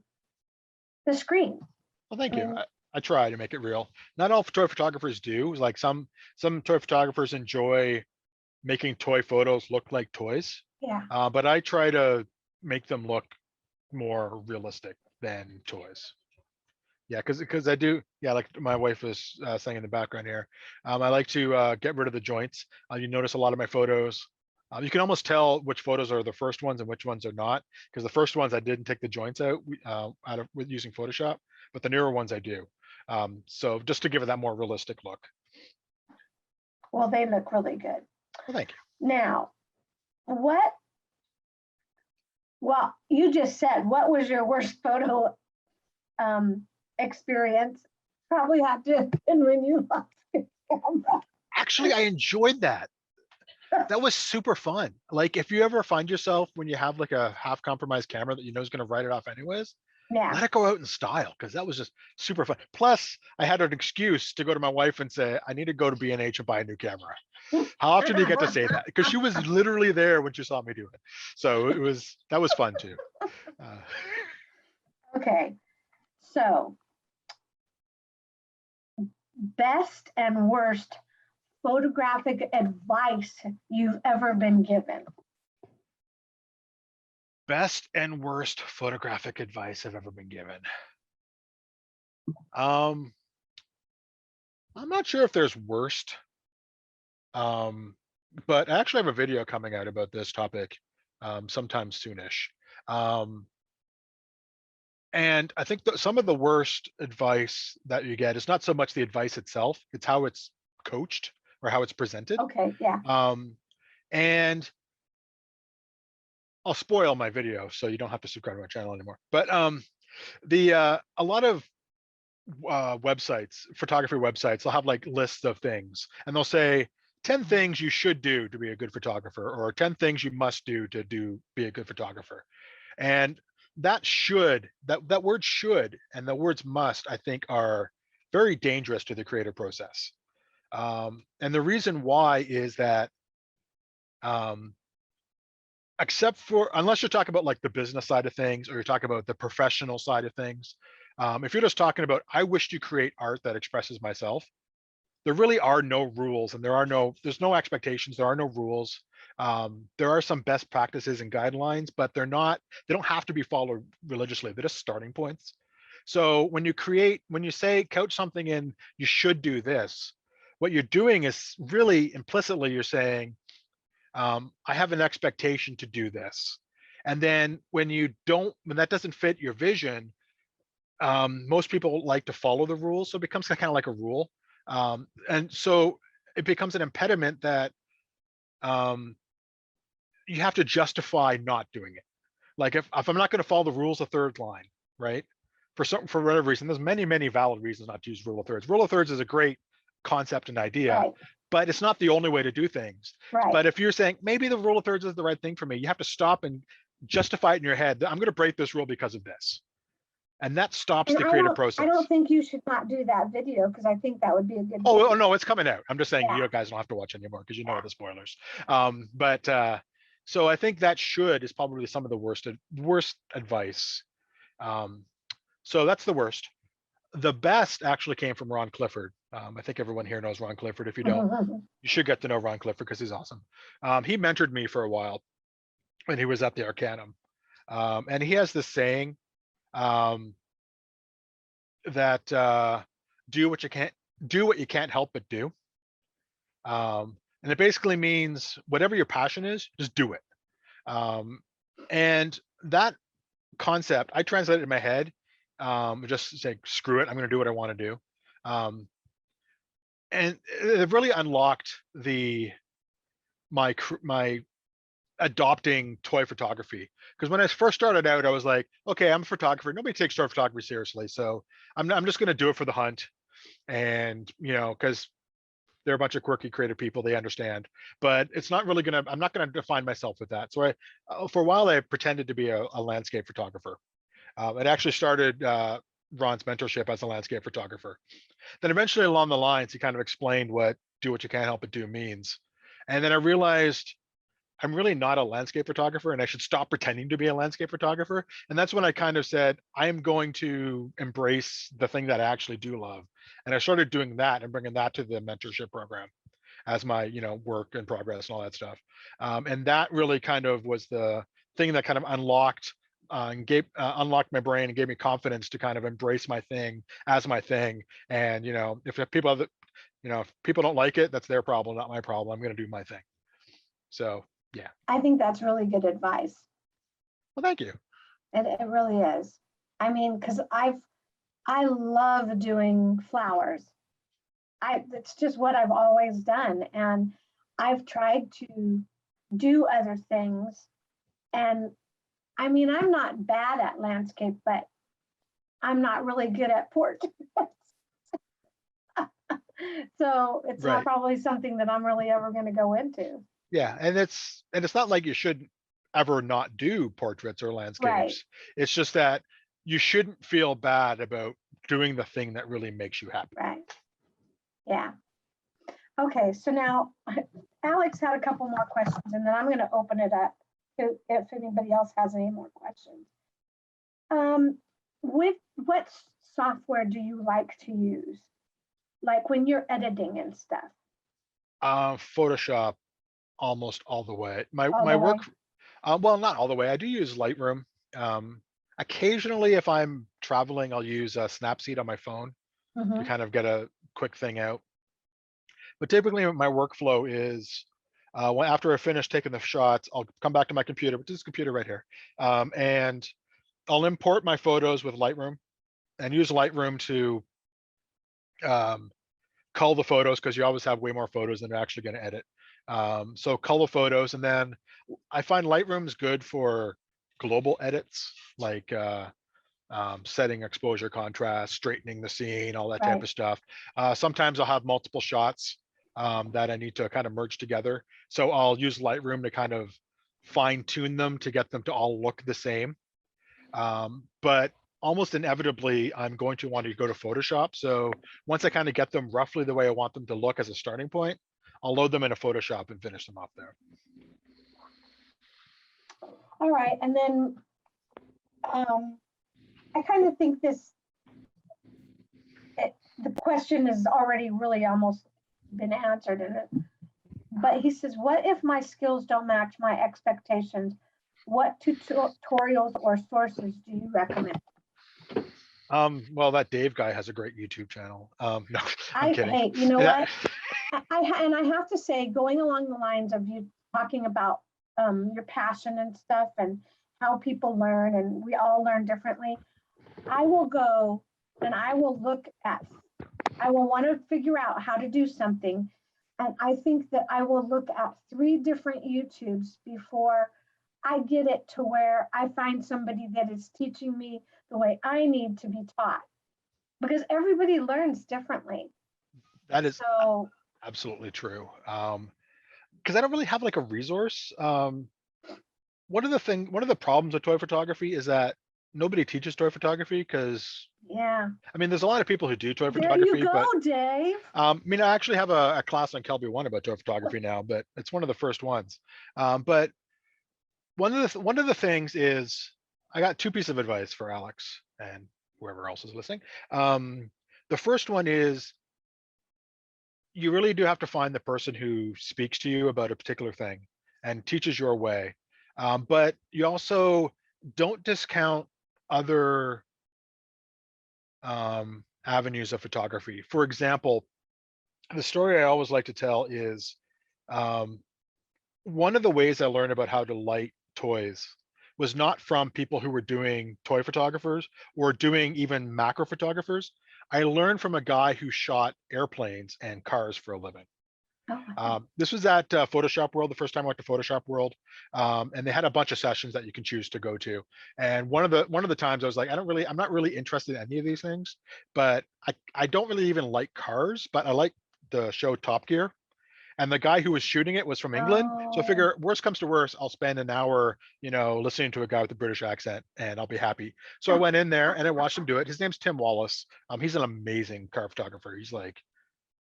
the screen. Well, thank I you. mean- I try to make it real. Not all toy photographers do. Like some toy photographers enjoy making toy photos look like toys, Yeah. but I try to make them look more realistic than toys. Yeah, because I do. Yeah, like my wife was saying in the background here. I like to get rid of the joints. You notice a lot of my photos. You can almost tell which photos are the first ones and which ones are not, because the first ones I didn't take the joints out with using Photoshop, but the newer ones I do. So just to give it that more realistic look. Well, they look really good. Well, thank you. Now, well, you just said, what was your worst photo experience? Probably had to have been when you lost your camera. Actually, I enjoyed that. That was super fun. Like if you ever find yourself when you have like a half compromised camera that you know is going to write it off anyways, let Yeah. it go out in style, because that was just super fun. Plus, I had an excuse to go to my wife and say, I need to go to B&H and buy a new camera. How often do you get to say that? Because she was literally there when she saw me do it. So that was fun too. Okay. So, best and worst photographic advice you've ever been given. Best and worst photographic advice I've ever been given. I'm not sure if there's worst. But I actually have a video coming out about this topic sometime soonish. And I think that some of the worst advice that you get is not so much the advice itself, it's how it's coached or how it's presented. Okay, yeah. And I'll spoil my video so you don't have to subscribe to my channel anymore. But a lot of websites, photography websites, they'll have like lists of things, and they'll say 10 things you should do to be a good photographer, or 10 things you must do to be a good photographer. And that word should and the words must, I think, are very dangerous to the creative process. And the reason why is that unless you're talking about like the business side of things, or you're talking about the professional side of things, if you're just talking about, I wish to create art that expresses myself, there really are no rules, and there's no expectations, there are no rules. There are some best practices and guidelines, but they don't have to be followed religiously. They're just starting points. So when you say couch something in, you should do this, what you're doing is really implicitly you're saying, I have an expectation to do this. And then when that doesn't fit your vision, most people like to follow the rules. So it becomes kind of like a rule. And so it becomes an impediment that you have to justify not doing it. Like if I'm not going to follow the rules of third line, right? For whatever reason, there's many valid reasons not to use rule of thirds. Rule of thirds is a great concept and idea, Right. but it's not the only way to do things. Right. But if you're saying maybe the rule of thirds is the right thing for me, you have to stop and justify it in your head. I'm going to break this rule because of this. And that stops And the creative process. I don't think you should not do that video because I think that would be a good Oh, video. no, it's coming out. I'm just saying Yeah. you guys don't have to watch anymore because you know Yeah. the spoilers. So I think that is probably some of the worst advice. So that's the worst. The best actually came from Ron Clifford. I think everyone here knows Ron Clifford. If you don't, you should get to know Ron Clifford because he's awesome. He mentored me for a while when he was at the Arcanum. And he has this saying that do what you can't help but do. And it basically means whatever your passion is, just do it. And that concept, I translated in my head, just say, screw it, I'm going to do what I want to do. And it really unlocked my adopting toy photography. Because when I first started out, I was like, okay, I'm a photographer. Nobody takes toy photography seriously. So I'm just going to do it for the hunt. And, because they're a bunch of quirky, creative people, they understand, but it's not really I'm not going to define myself with that. So for a while, I pretended to be a landscape photographer. It actually started Ron's mentorship as a landscape photographer. Then eventually along the lines, he kind of explained what do what you can't help but do means. And then I realized I'm really not a landscape photographer and I should stop pretending to be a landscape photographer. And that's when I kind of said, I am going to embrace the thing that I actually do love. And I started doing that and bringing that to the mentorship program as my, work in progress and all that stuff. And that really kind of was the thing that kind of unlocked unlocked my brain and gave me confidence to kind of embrace my thing as my thing. And, if people don't like it, that's their problem, not my problem. I'm going to do my thing. So, yeah. I think that's really good advice. Well, thank you. It really is. I mean, because I love doing flowers. It's just what I've always done. And I've tried to do other things. And I mean, I'm not bad at landscape, but I'm not really good at portraits. So it's Right. not probably something that I'm really ever going to go into. Yeah, and it's not like you should ever not do portraits or landscapes. Right. It's just that you shouldn't feel bad about doing the thing that really makes you happy. Right. Yeah. Okay, so now Alex had a couple more questions, and then I'm going to open it up to if anybody else has any more questions. What software do you like to use? Like when you're editing and stuff? Photoshop almost all the way. My the work, way? well, not all the way. I do use Lightroom. Occasionally, if I'm traveling, I'll use Snapseed on my phone to kind of get a quick thing out. But typically, my workflow is after I finish taking the shots, I'll come back to my computer, which is this computer right here, and I'll import my photos with Lightroom and use Lightroom to cull the photos because you always have way more photos than you're actually going to edit. So cull the photos, and then I find Lightroom is good for global edits, like setting exposure, contrast, straightening the scene, all that type of stuff. Sometimes I'll have multiple shots that I need to kind of merge together. So I'll use Lightroom to kind of fine tune them to get them to all look the same. But almost inevitably, I'm going to want to go to Photoshop. So once I kind of get them roughly the way I want them to look as a starting point, I'll load them into Photoshop and finish them off there. All right, and then I kind of think the question has already really almost been answered in it. But he says, what if my skills don't match my expectations? What tutorials or sources do you recommend? Well, that Dave guy has a great YouTube channel. No, I'm kidding. Hey, you know what? I have to say, going along the lines of you talking about your passion and stuff and how people learn, and we all learn differently. I will go and I will look at, I will want to figure out how to do something. And I think that I will look at 3 different YouTubes before I get it to where I find somebody that is teaching me the way I need to be taught. Because everybody learns differently. That is So, absolutely true. Because I don't really have like a resource. One of the problems with toy photography is that nobody teaches toy photography because yeah. I mean, there's a lot of people who do toy There photography, you go, but Dave. I mean, I actually have a class on Kelby 1 about toy photography now, but it's one of the first ones. But one of the things is I got 2 pieces of advice for Alex and whoever else is listening. The first one is you really do have to find the person who speaks to you about a particular thing and teaches your way. But you also don't discount other avenues of photography. For example, the story I always like to tell is one of the ways I learned about how to light toys was not from people who were doing toy photographers or doing even macro photographers. I learned from a guy who shot airplanes and cars for a living. Oh, This was at Photoshop World, the first time I went to Photoshop World, and they had a bunch of sessions that you can choose to go to. And one of the times I was like, I'm not really interested in any of these things, but I don't really even like cars, but I like the show Top Gear. And the guy who was shooting it was from England, so I oh, figure worst comes to worst, I'll spend an hour, listening to a guy with a British accent, and I'll be happy. So I went in there and I watched him do it. His name's Tim Wallace. He's an amazing car photographer. He's like,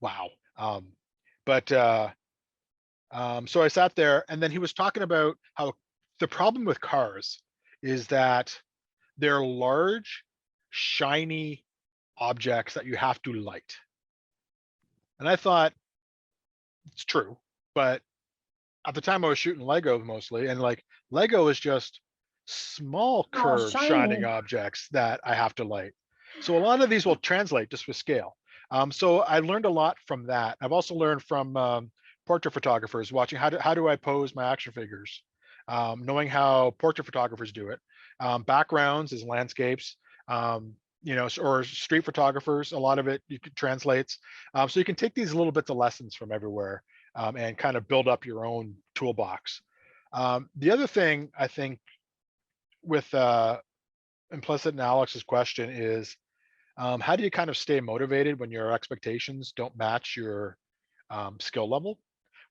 wow. But so I sat there, and then he was talking about how the problem with cars is that they're large, shiny objects that you have to light. And I thought it's true, but at the time I was shooting Lego mostly, and like Lego is just small oh, curved shining shiny. objects that I have to light. So a lot of these will translate just with scale. So I learned a lot from that. I've also learned from portrait photographers, watching how do I pose my action figures, knowing how portrait photographers do it. Backgrounds is landscapes, or street photographers. A lot of it you could translates. So you can take these little bits of lessons from everywhere and kind of build up your own toolbox. The other thing I think with implicit in Alex's question is how do you kind of stay motivated when your expectations don't match your skill level,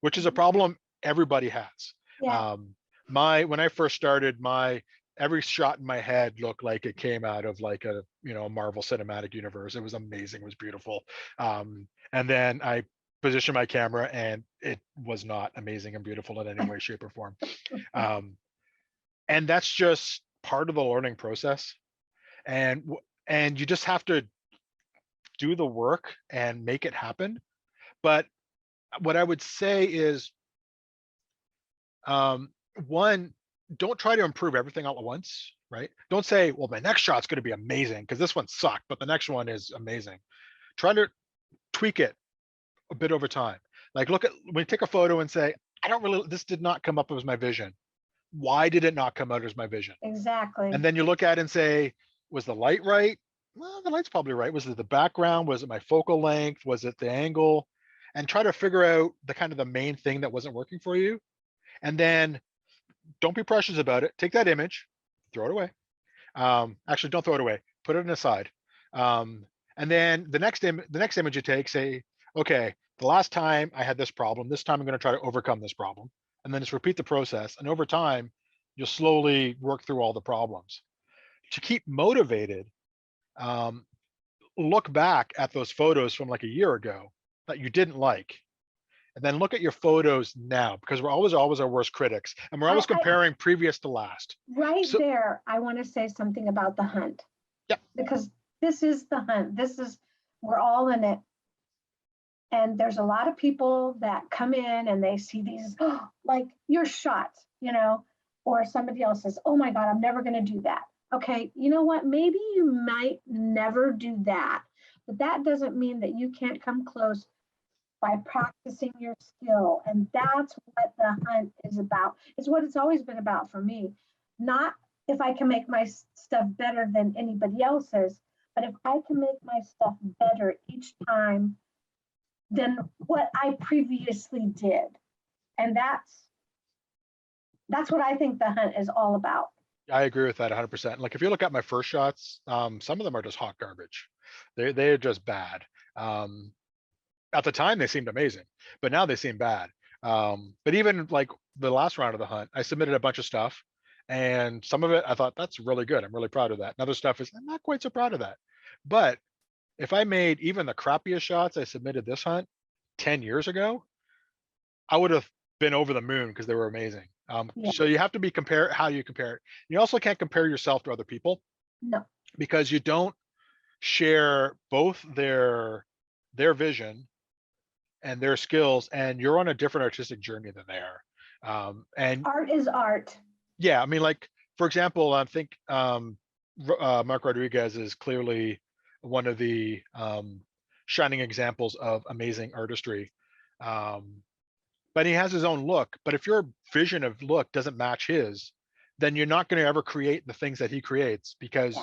which is a problem everybody has. Yeah. When I first started, every shot in my head looked like it came out of like a Marvel Cinematic Universe. It was amazing. It was beautiful. And then I positioned my camera, and it was not amazing and beautiful in any way, shape, or form. And that's just part of the learning process. And you just have to do the work and make it happen. But what I would say is, one, don't try to improve everything all at once, right? Don't say, well, my next shot's going to be amazing because this one sucked, but the next one is amazing. Try to tweak it a bit over time. Like when you take a photo and say, this did not come up as my vision. Why did it not come out as my vision? Exactly. And then you look at it and say, was the light right? Well, the light's probably right. Was it the background? Was it my focal length? Was it the angle? And try to figure out the main thing that wasn't working for you. And then don't be precious about it. Take that image, throw it away. Actually, don't throw it away. Put it aside. And then the next image you take, say, okay, the last time I had this problem, this time I'm going to try to overcome this problem. And then just repeat the process. And over time, you'll slowly work through all the problems. To keep motivated, look back at those photos from like a year ago that you didn't like, and then look at your photos now, because we're always our worst critics, and we're always comparing previous to last. Right. So, there, I want to say something about the hunt. Yeah. Because this is the hunt. We're all in it. And there's a lot of people that come in and they see these, like your shots, or somebody else says, oh my God, I'm never going to do that. Okay, you know what? Maybe you might never do that, but that doesn't mean that you can't come close by practicing your skill. And that's what the hunt is about. It's what it's always been about for me. Not if I can make my stuff better than anybody else's, but if I can make my stuff better each time than what I previously did. And that's what I think the hunt is all about. I agree with that 100%. Like if you look at my first shots, some of them are just hot garbage. They're just bad. At the time they seemed amazing, but now they seem bad. But even like the last round of the hunt, I submitted a bunch of stuff, and some of it I thought that's really good. I'm really proud of that. And other stuff is I'm not quite so proud of that. But if I made even the crappiest shots I submitted this hunt 10 years ago, I would have been over the moon because they were amazing. Yeah. So you have to be how you compare it. You also can't compare yourself to other people. No. Because you don't share both their vision and their skills, and you're on a different artistic journey than they are. And art is art. yeah, I mean, like for example, I think Mark Rodriguez is clearly one of the shining examples of amazing artistry. But he has his own look. But if your vision of look doesn't match his, then you're not going to ever create the things that he creates, because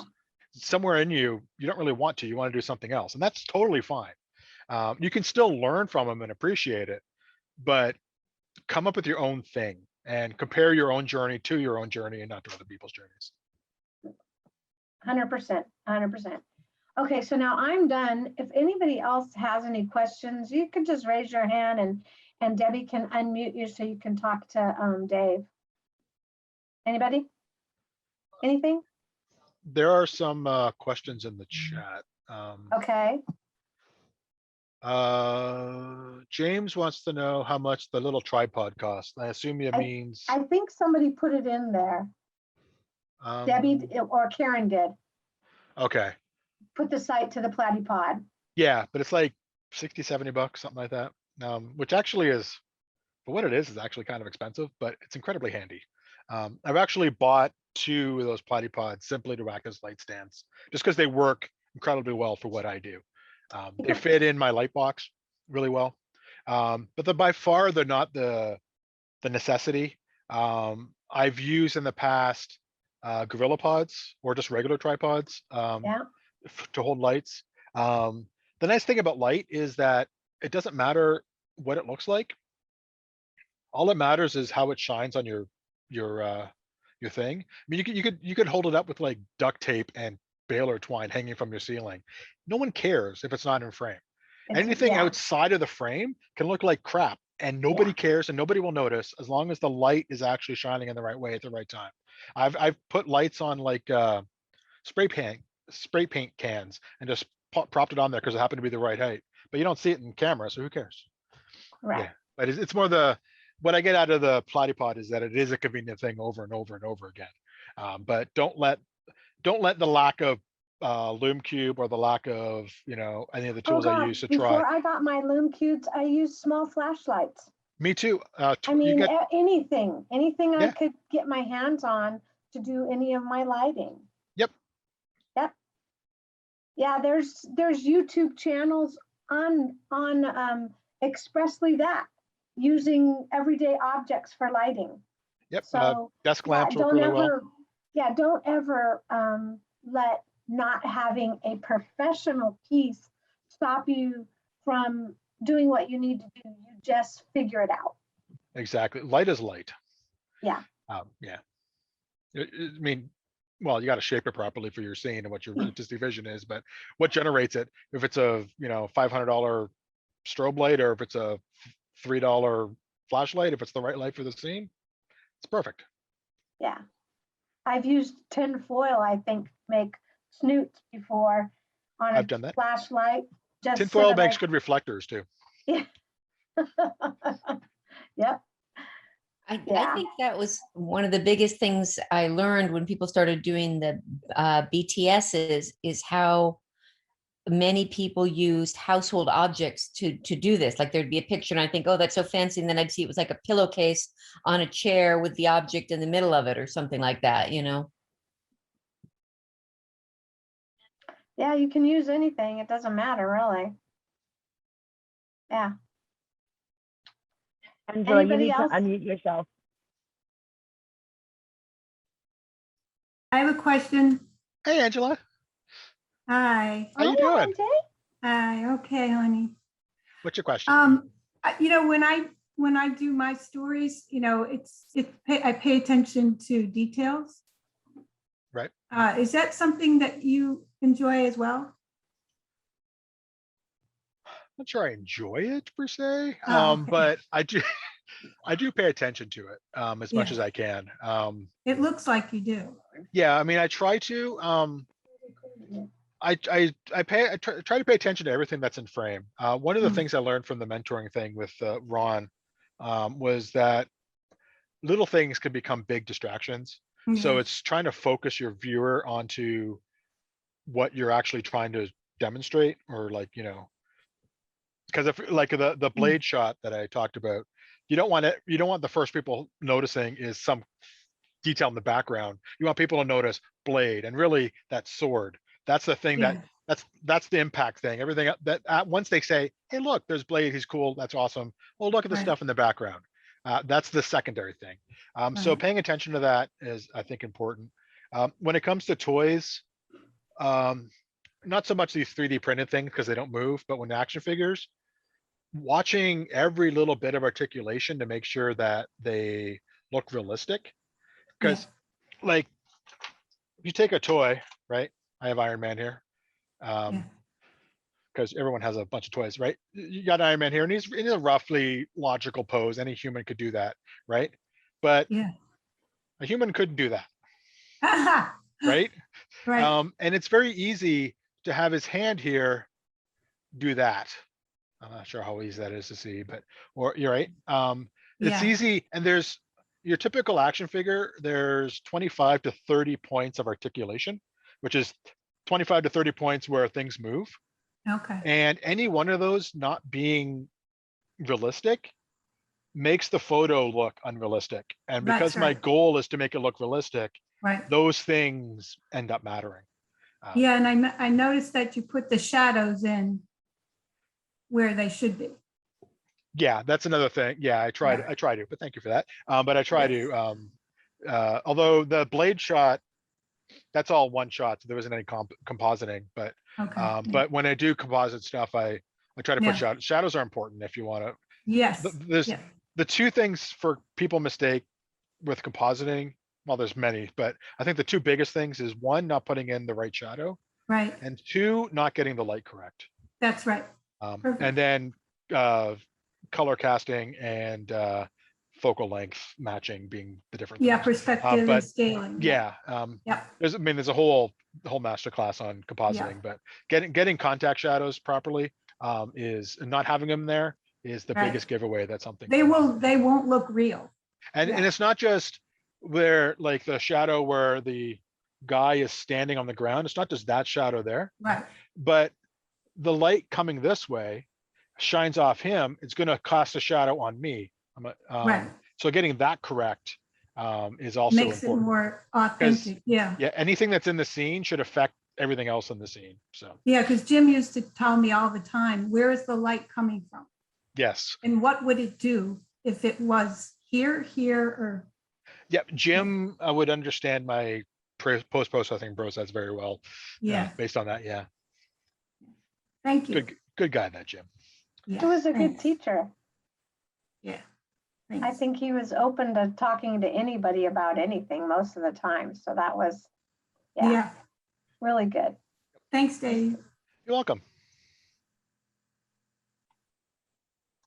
somewhere in you don't really want to. You want to do something else, and that's totally fine. You can still learn from him and appreciate it, but come up with your own thing and compare your own journey to your own journey and not to other people's journeys. 100%, 100%. Okay, so now I'm done. If anybody else has any questions, you could just raise your hand, and Debbie can unmute you so you can talk to Dave. Anybody? Anything? There are some questions in the chat. Okay. James wants to know how much the little tripod costs. I assume it means I think somebody put it in there. Debbie or Karen did. Okay. Put the site to the Platypod. Yeah, but it's like 60, 70 bucks, something like that. Which actually is, for what it is actually kind of expensive, but it's incredibly handy. I've actually bought 2 of those Platypods simply to act as light stands, just because they work incredibly well for what I do. They fit in my light box really well. But by far, they're not the necessity. I've used in the past Gorilla Pods or just regular tripods to hold lights. The nice thing about light is that it doesn't matter what it looks like. All that matters is how it shines on your thing. I mean, you could hold it up with like duct tape and baler twine hanging from your ceiling. No one cares if it's not in frame. Anything outside of the frame can look like crap, and nobody cares, and nobody will notice, as long as the light is actually shining in the right way at the right time. I've put lights on like spray paint cans and just propped it on there because it happened to be the right height. But you don't see it in camera, so who cares? Right. Yeah, but it's more what I get out of the Platypod is that it is a convenient thing over and over and over again. But don't let the lack of Loom Cube or the lack of any of the tools I use to try. Before I got my Loom Cubes, I used small flashlights. Me too. I mean, anything I could get my hands on to do any of my lighting. Yep. Yeah, there's YouTube channels on expressly that, using everyday objects for lighting. Yep. So desk lamps work really well. Yeah, don't ever let not having a professional piece stop you from doing what you need to do. You just figure it out. Exactly. Light is light. Yeah. Yeah. I mean, well, you got to shape it properly for your scene and what your artistic vision is, but what generates it, if it's a $500 strobe light, or if it's a $3 flashlight, if it's the right light for the scene, it's perfect. Yeah. I've used tin foil, I think, make snoots before on I've done that. Flashlight. Just tin foil makes good reflectors too. Yeah. Yep. I think that was one of the biggest things I learned when people started doing the BTSs, is how many people used household objects to do this. Like there'd be a picture and I think, oh, that's so fancy. And then I'd see it was like a pillowcase on a chair with the object in the middle of it or something like that, Yeah, you can use anything. It doesn't matter, really. Yeah. Angela, you Anybody need else? to unmute yourself. I have a question. Hey, Angela. Hi. How you doing? Monte? Hi. Okay, honey. What's your question? When I do my stories, I pay attention to details. Right. Is that something that you enjoy as well? Not sure I enjoy it per se, Oh, okay. but I do I do pay attention to it as much Yeah. as I can. It looks like you do. Yeah, I mean, I try to. I try to pay attention to everything that's in frame. One of the Mm. things I learned from the mentoring thing with Ron was that little things can become big distractions. So Yeah. it's trying to focus your viewer onto what you're actually trying to demonstrate, or like, because if like the blade shot that I talked about, you don't want the first people noticing is some detail in the background. You want people to notice blade, and really that sword. That's the thing Yeah. that's the impact thing. Everything that once they say, hey, look, there's blade, he's cool, that's awesome. Well, look at the Right. stuff in the background. That's the secondary thing. So Right. paying attention to that is, I think, important. When it comes to toys, not so much these 3D printed things because they don't move, but when action figures, watching every little bit of articulation to make sure that they look realistic. Because like, you take a toy, right? I have Iron Man here. Because everyone has a bunch of toys, right? You got Iron Man here, and he's in a roughly logical pose. Any human could do that, right? But Yeah. a human couldn't do that, Right. right? And it's very easy to have his hand here do that. I'm not sure how easy that is to see, but you're right. It's Yeah. easy, and there's your typical action figure. There's 25 to 30 points of articulation, which is 25 to 30 points where things move. Okay. And any one of those not being realistic makes the photo look unrealistic. And because That's my right. goal is to make it look realistic, Right. those things end up mattering. Yeah, and I noticed that you put the shadows in where they should be. Yeah, that's another thing. Yeah, I try to, but thank you for that. But I try Yes. to, although the blade shot, that's all one shot, so there wasn't any compositing, but Okay. but when I do composite stuff, I try to put Yeah. shadows are important if you want to. Yes. There's Yeah. the two things for people mistake with compositing. Well, there's many, but I think the two biggest things is one, not putting in the right shadow, Right. and two, not getting the light correct. That's right. Perfect. And then color casting and focal length matching being the different Yeah, things. perspective and scaling. Yeah, there's a whole masterclass on compositing, but getting contact shadows properly is, and not having them there is the biggest giveaway that something. They won't look real. And it's not just where, like, the shadow where the guy is standing on the ground. It's not just that shadow there, Right. but the light coming this way shines off him. It's going to cast a shadow on me. Right. So getting that correct is also Makes important. it more authentic. Yeah. Yeah, anything that's in the scene should affect everything else in the scene. So yeah, because Jim used to tell me all the time, where is the light coming from? Yes. And what would it do if it was here, or? Yeah, Jim would understand my post-processing process very well. Yeah. Based on that, yeah. Thank you. Good guy, that Jim. Yeah, He was a good teacher. Yeah. I think he was open to talking to anybody about anything most of the time. So that was, really good. Thanks, Dave. You're welcome.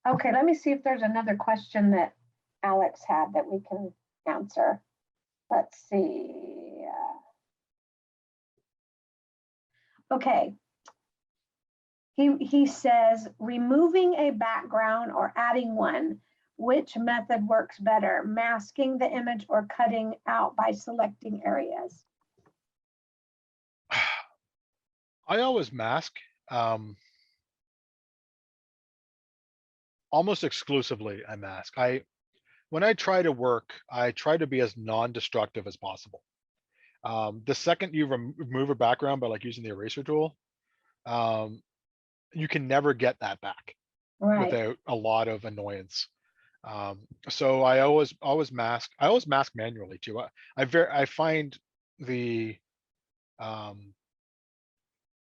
Okay, let me see if there's another question that Alex had that we can answer. Let's see. Okay. He says, removing a background or adding one, which method works better, masking the image or cutting out by selecting areas? I always mask. Almost exclusively, I mask. When I try to work, I try to be as non-destructive as possible. The second you remove a background by, like, using the eraser tool, you can never get that back without a lot of annoyance. So I always mask. I always mask manually too. I find the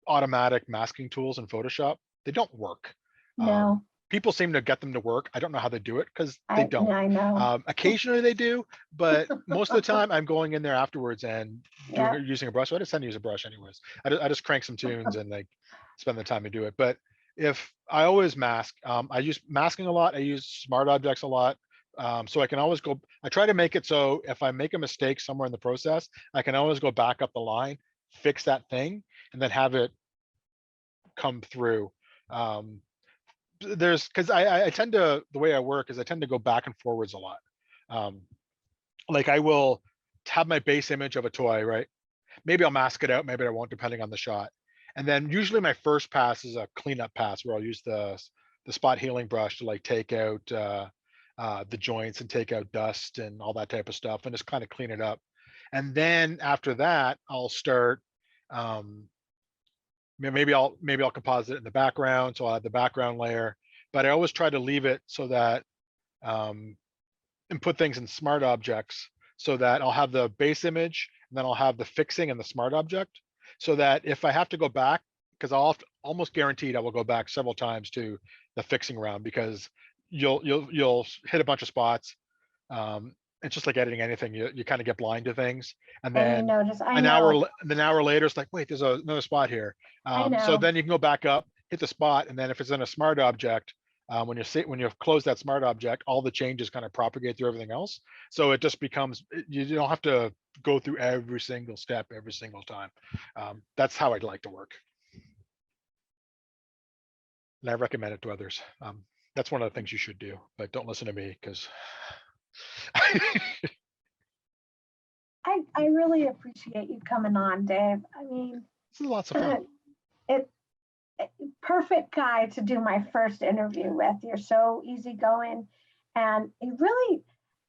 automatic masking tools in Photoshop, they don't work. No. people seem to get them to work. I don't know how they do it because they don't. I know. Occasionally they do, but most of the time I'm going in there afterwards and Yeah. using a brush. So I just tend to use a brush anyways. I just crank some tunes and like spend the time to do it. But if I always mask, I use masking a lot. I use smart objects a lot. So I can always go, I try to make it so if I make a mistake somewhere in the process, I can always go back up the line, fix that thing, and then have it come through. Because I tend to, the way I work is I tend to go back and forwards a lot. Like I will have my base image of a toy, right? Maybe I'll mask it out, maybe I won't, depending on the shot. And then usually my first pass is a cleanup pass where I'll use the spot healing brush to like take out the joints and take out dust and all that type of stuff and just kind of clean it up. And then after that, I'll start, maybe I'll composite it in the background. So I'll have the background layer, but I always try to leave it so that, and put things in smart objects so that I'll have the base image and then I'll have the fixing and the smart object so that if I have to go back, because almost guaranteed I will go back several times to the fixing round because you'll hit a bunch of spots. It's just like editing anything. You kind of get blind to things, and then And you notice, I an know. hour later, it's like, wait, there's another spot here. I know. So then you can go back up, hit the spot, and then if it's in a smart object, when you close that smart object, all the changes kind of propagate through everything else. So it just becomes, you don't have to go through every single step every single time. That's how I'd like to work. And I recommend it to others. That's one of the things you should do, but don't listen to me because I really appreciate you coming on, Dave. I mean, this is lots of fun. Perfect guy to do my first interview with. You're so easygoing, and you really,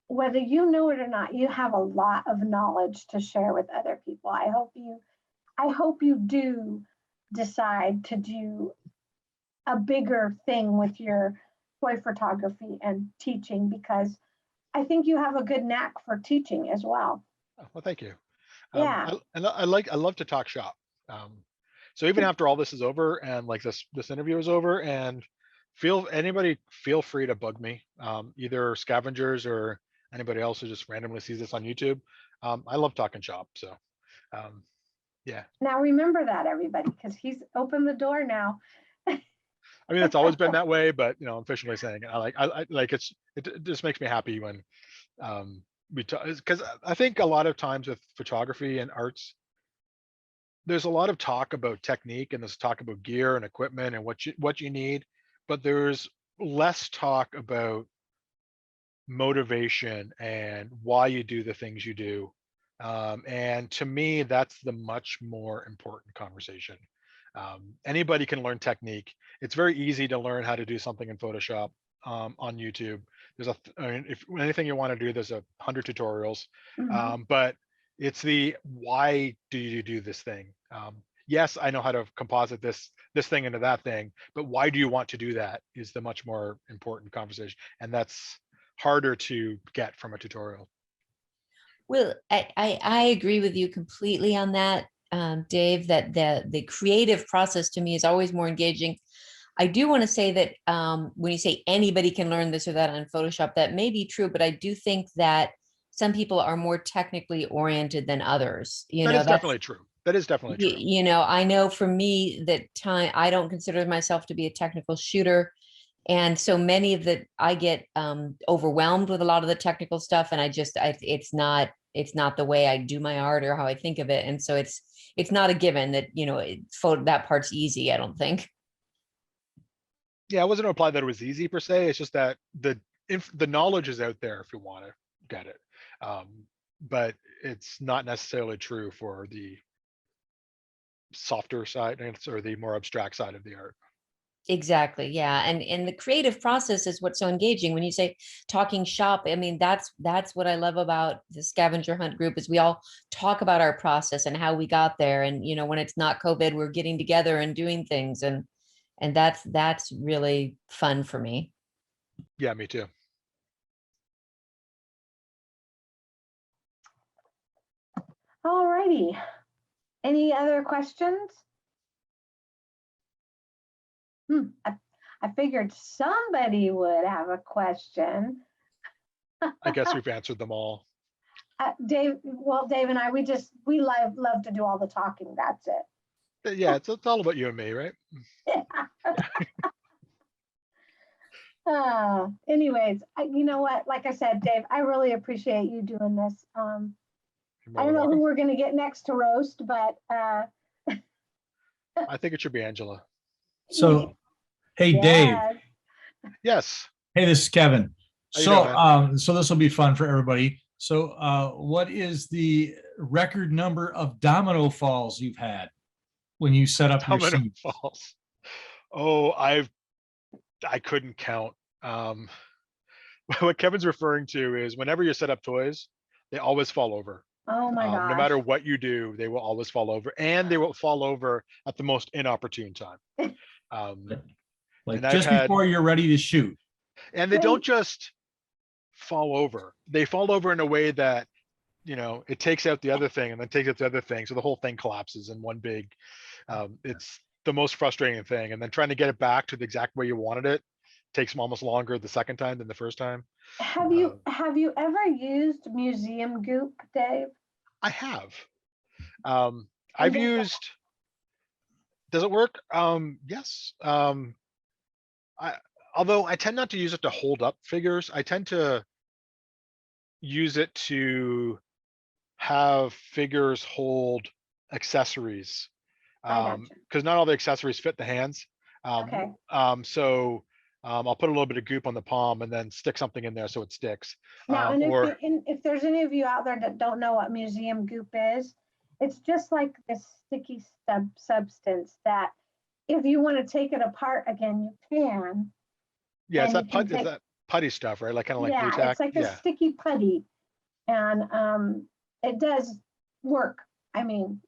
whether you know it or not, you have a lot of knowledge to share with other people. I hope you do decide to do a bigger thing with your toy photography and teaching, because I think you have a good knack for teaching as well. Well, thank you. Yeah. I love to talk shop. So even after all this is over and like this interview is over, and anybody feel free to bug me, either scavengers or anybody else who just randomly sees this on YouTube. I love talking shop. So yeah. Now remember that, everybody, because he's opened the door now. I mean, it's always been that way, but I'm officially saying it. I like it just makes me happy when we talk, because I think a lot of times with photography and arts, there's a lot of talk about technique and there's talk about gear and equipment and what you need, but there's less talk about motivation and why you do the things you do. And to me, that's the much more important conversation. Anybody can learn technique. It's very easy to learn how to do something in Photoshop on YouTube. There's if anything you want to do, there's 100 tutorials. Mhm. But it's the why do you do this thing? Yes, I know how to composite this thing into that thing, but why do you want to do that is the much more important conversation, and that's harder to get from a tutorial. Well, I agree with you completely on that, Dave, that the creative process to me is always more engaging. I do want to say that when you say anybody can learn this or that on Photoshop, that may be true, but I do think that some people are more technically oriented than others. That is definitely true. That is definitely true. I know for me that I don't consider myself to be a technical shooter. And so many of I get overwhelmed with a lot of the technical stuff, and it's not the way I do my art or how I think of it. And so it's not a given that, that part's easy, I don't think. Yeah, I wasn't to imply that it was easy per se. It's just that the knowledge is out there if you want to get it. But it's not necessarily true for the softer side or the more abstract side of the art. Exactly. Yeah. And the creative process is what's so engaging. When you say talking shop, I mean, that's what I love about the Scavenger Hunt group is we all talk about our process and how we got there. And, when it's not COVID, we're getting together and doing things. And that's really fun for me. Yeah, me too. All righty. Any other questions? I figured somebody would have a question. I guess we've answered them all. Dave and I, we love to do all the talking. That's it. Yeah, it's all about you and me, right? Anyways, you know what? Like I said, Dave, I really appreciate you doing this. You're more I don't than know who welcome. we're going to get next to roast, but I think it should be Angela. So, hey, Dave. yes. Yes. Hey, this is Kevin. How you doing, man? So this will be fun for everybody. So, what is the record number of domino falls you've had when you set up your Domino scene? falls. Oh, I couldn't count. What Kevin's referring to is whenever you set up toys, they always fall over. Oh my gosh. No matter what you do, they will always fall over, and they will fall over at the most inopportune time. Like and just before you're ready to shoot. And they don't just fall over. They fall over in a way that, it takes out the other thing and then takes out the other thing. So the whole thing collapses in one big, it's the most frustrating thing. And then trying to get it back to the exact way you wanted it takes almost longer the second time than the first time. Have you ever used museum goop, Dave? I have. I've used, does it work? Yes. Although I tend not to use it to hold up figures, I tend to use it to have figures hold accessories. Because not all the accessories fit the hands. Okay. So I'll put a little bit of goop on the palm and then stick something in there so it sticks. Now, and if there's any of you out there that don't know what museum goop is, it's just like this sticky substance that if you want to take it apart again, you can. Yeah, it's And that putty stuff, right? Like kind of like yeah, blue tack. it's like a sticky putty, and it does work. I mean,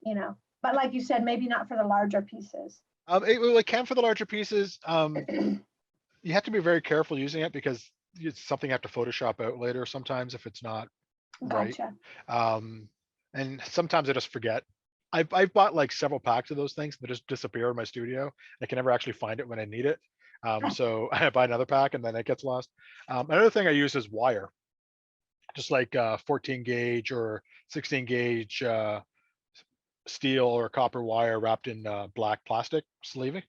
but like you said, maybe not for the larger pieces. It can for the larger pieces. You have to be very careful using it because it's something you have to Photoshop out later sometimes if it's not right. Gotcha. And sometimes I just forget. I've bought like several packs of those things that just disappear in my studio. I can never actually find it when I need it. So I buy another pack and then it gets lost. Another thing I use is wire, just like 14 gauge or 16 gauge steel or copper wire wrapped in black plastic sleeving,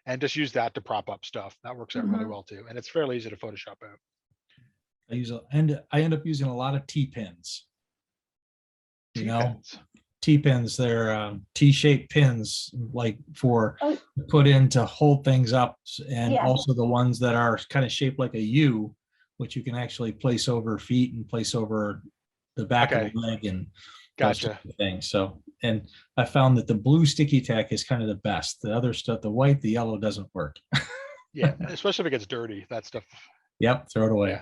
and just use that to prop up stuff. That works out really well too, and it's fairly easy to Photoshop out. I end up using a lot of T-pins. T-pins. T-pins, they're T-shaped pins, like for put in to hold things up, and also the ones that are kind of shaped like a U, which you can actually place over feet and place over the back of the leg and gotcha things. So, and I found that the blue sticky tack is kind of the best. The other stuff, the white, the yellow doesn't work. Yeah, especially if it gets dirty, that stuff. Yep, throw it away.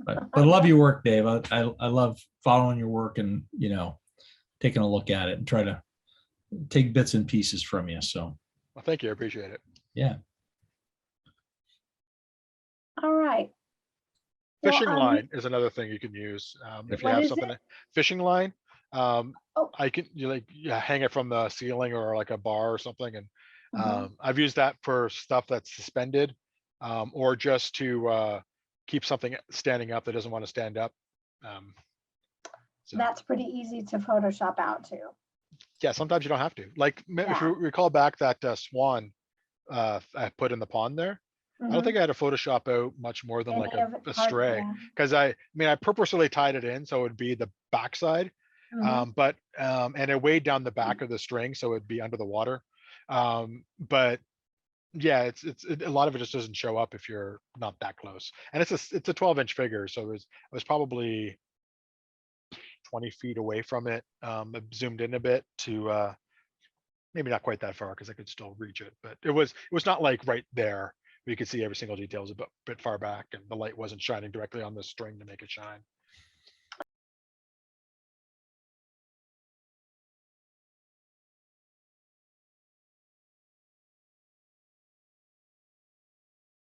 But I love your work, Dave. I love following your work and taking a look at it and try to take bits and pieces from you. So, well, thank you. I appreciate it. Yeah. All right. Fishing line is another thing you can use if you have something. Fishing line. I can hang it from the ceiling or like a bar or something, and I've used that for stuff that's suspended, or just to keep something standing up that doesn't want to stand up. So. That's pretty easy to Photoshop out too. Yeah, sometimes you don't have to. Like if you recall back that swan I put in the pond there. I don't think I had to Photoshop out much more than like a stray, because I purposely tied it in so it would be the backside, and it weighed down the back of the string so it'd be under the water. But yeah, it's a lot of it just doesn't show up if you're not that close. And it's a 12-inch figure, so it was probably 20 feet away from it. I zoomed in a bit to maybe not quite that far because I could still reach it, but it was not like right there. You could see every single detail was a bit far back, and the light wasn't shining directly on the string to make it shine.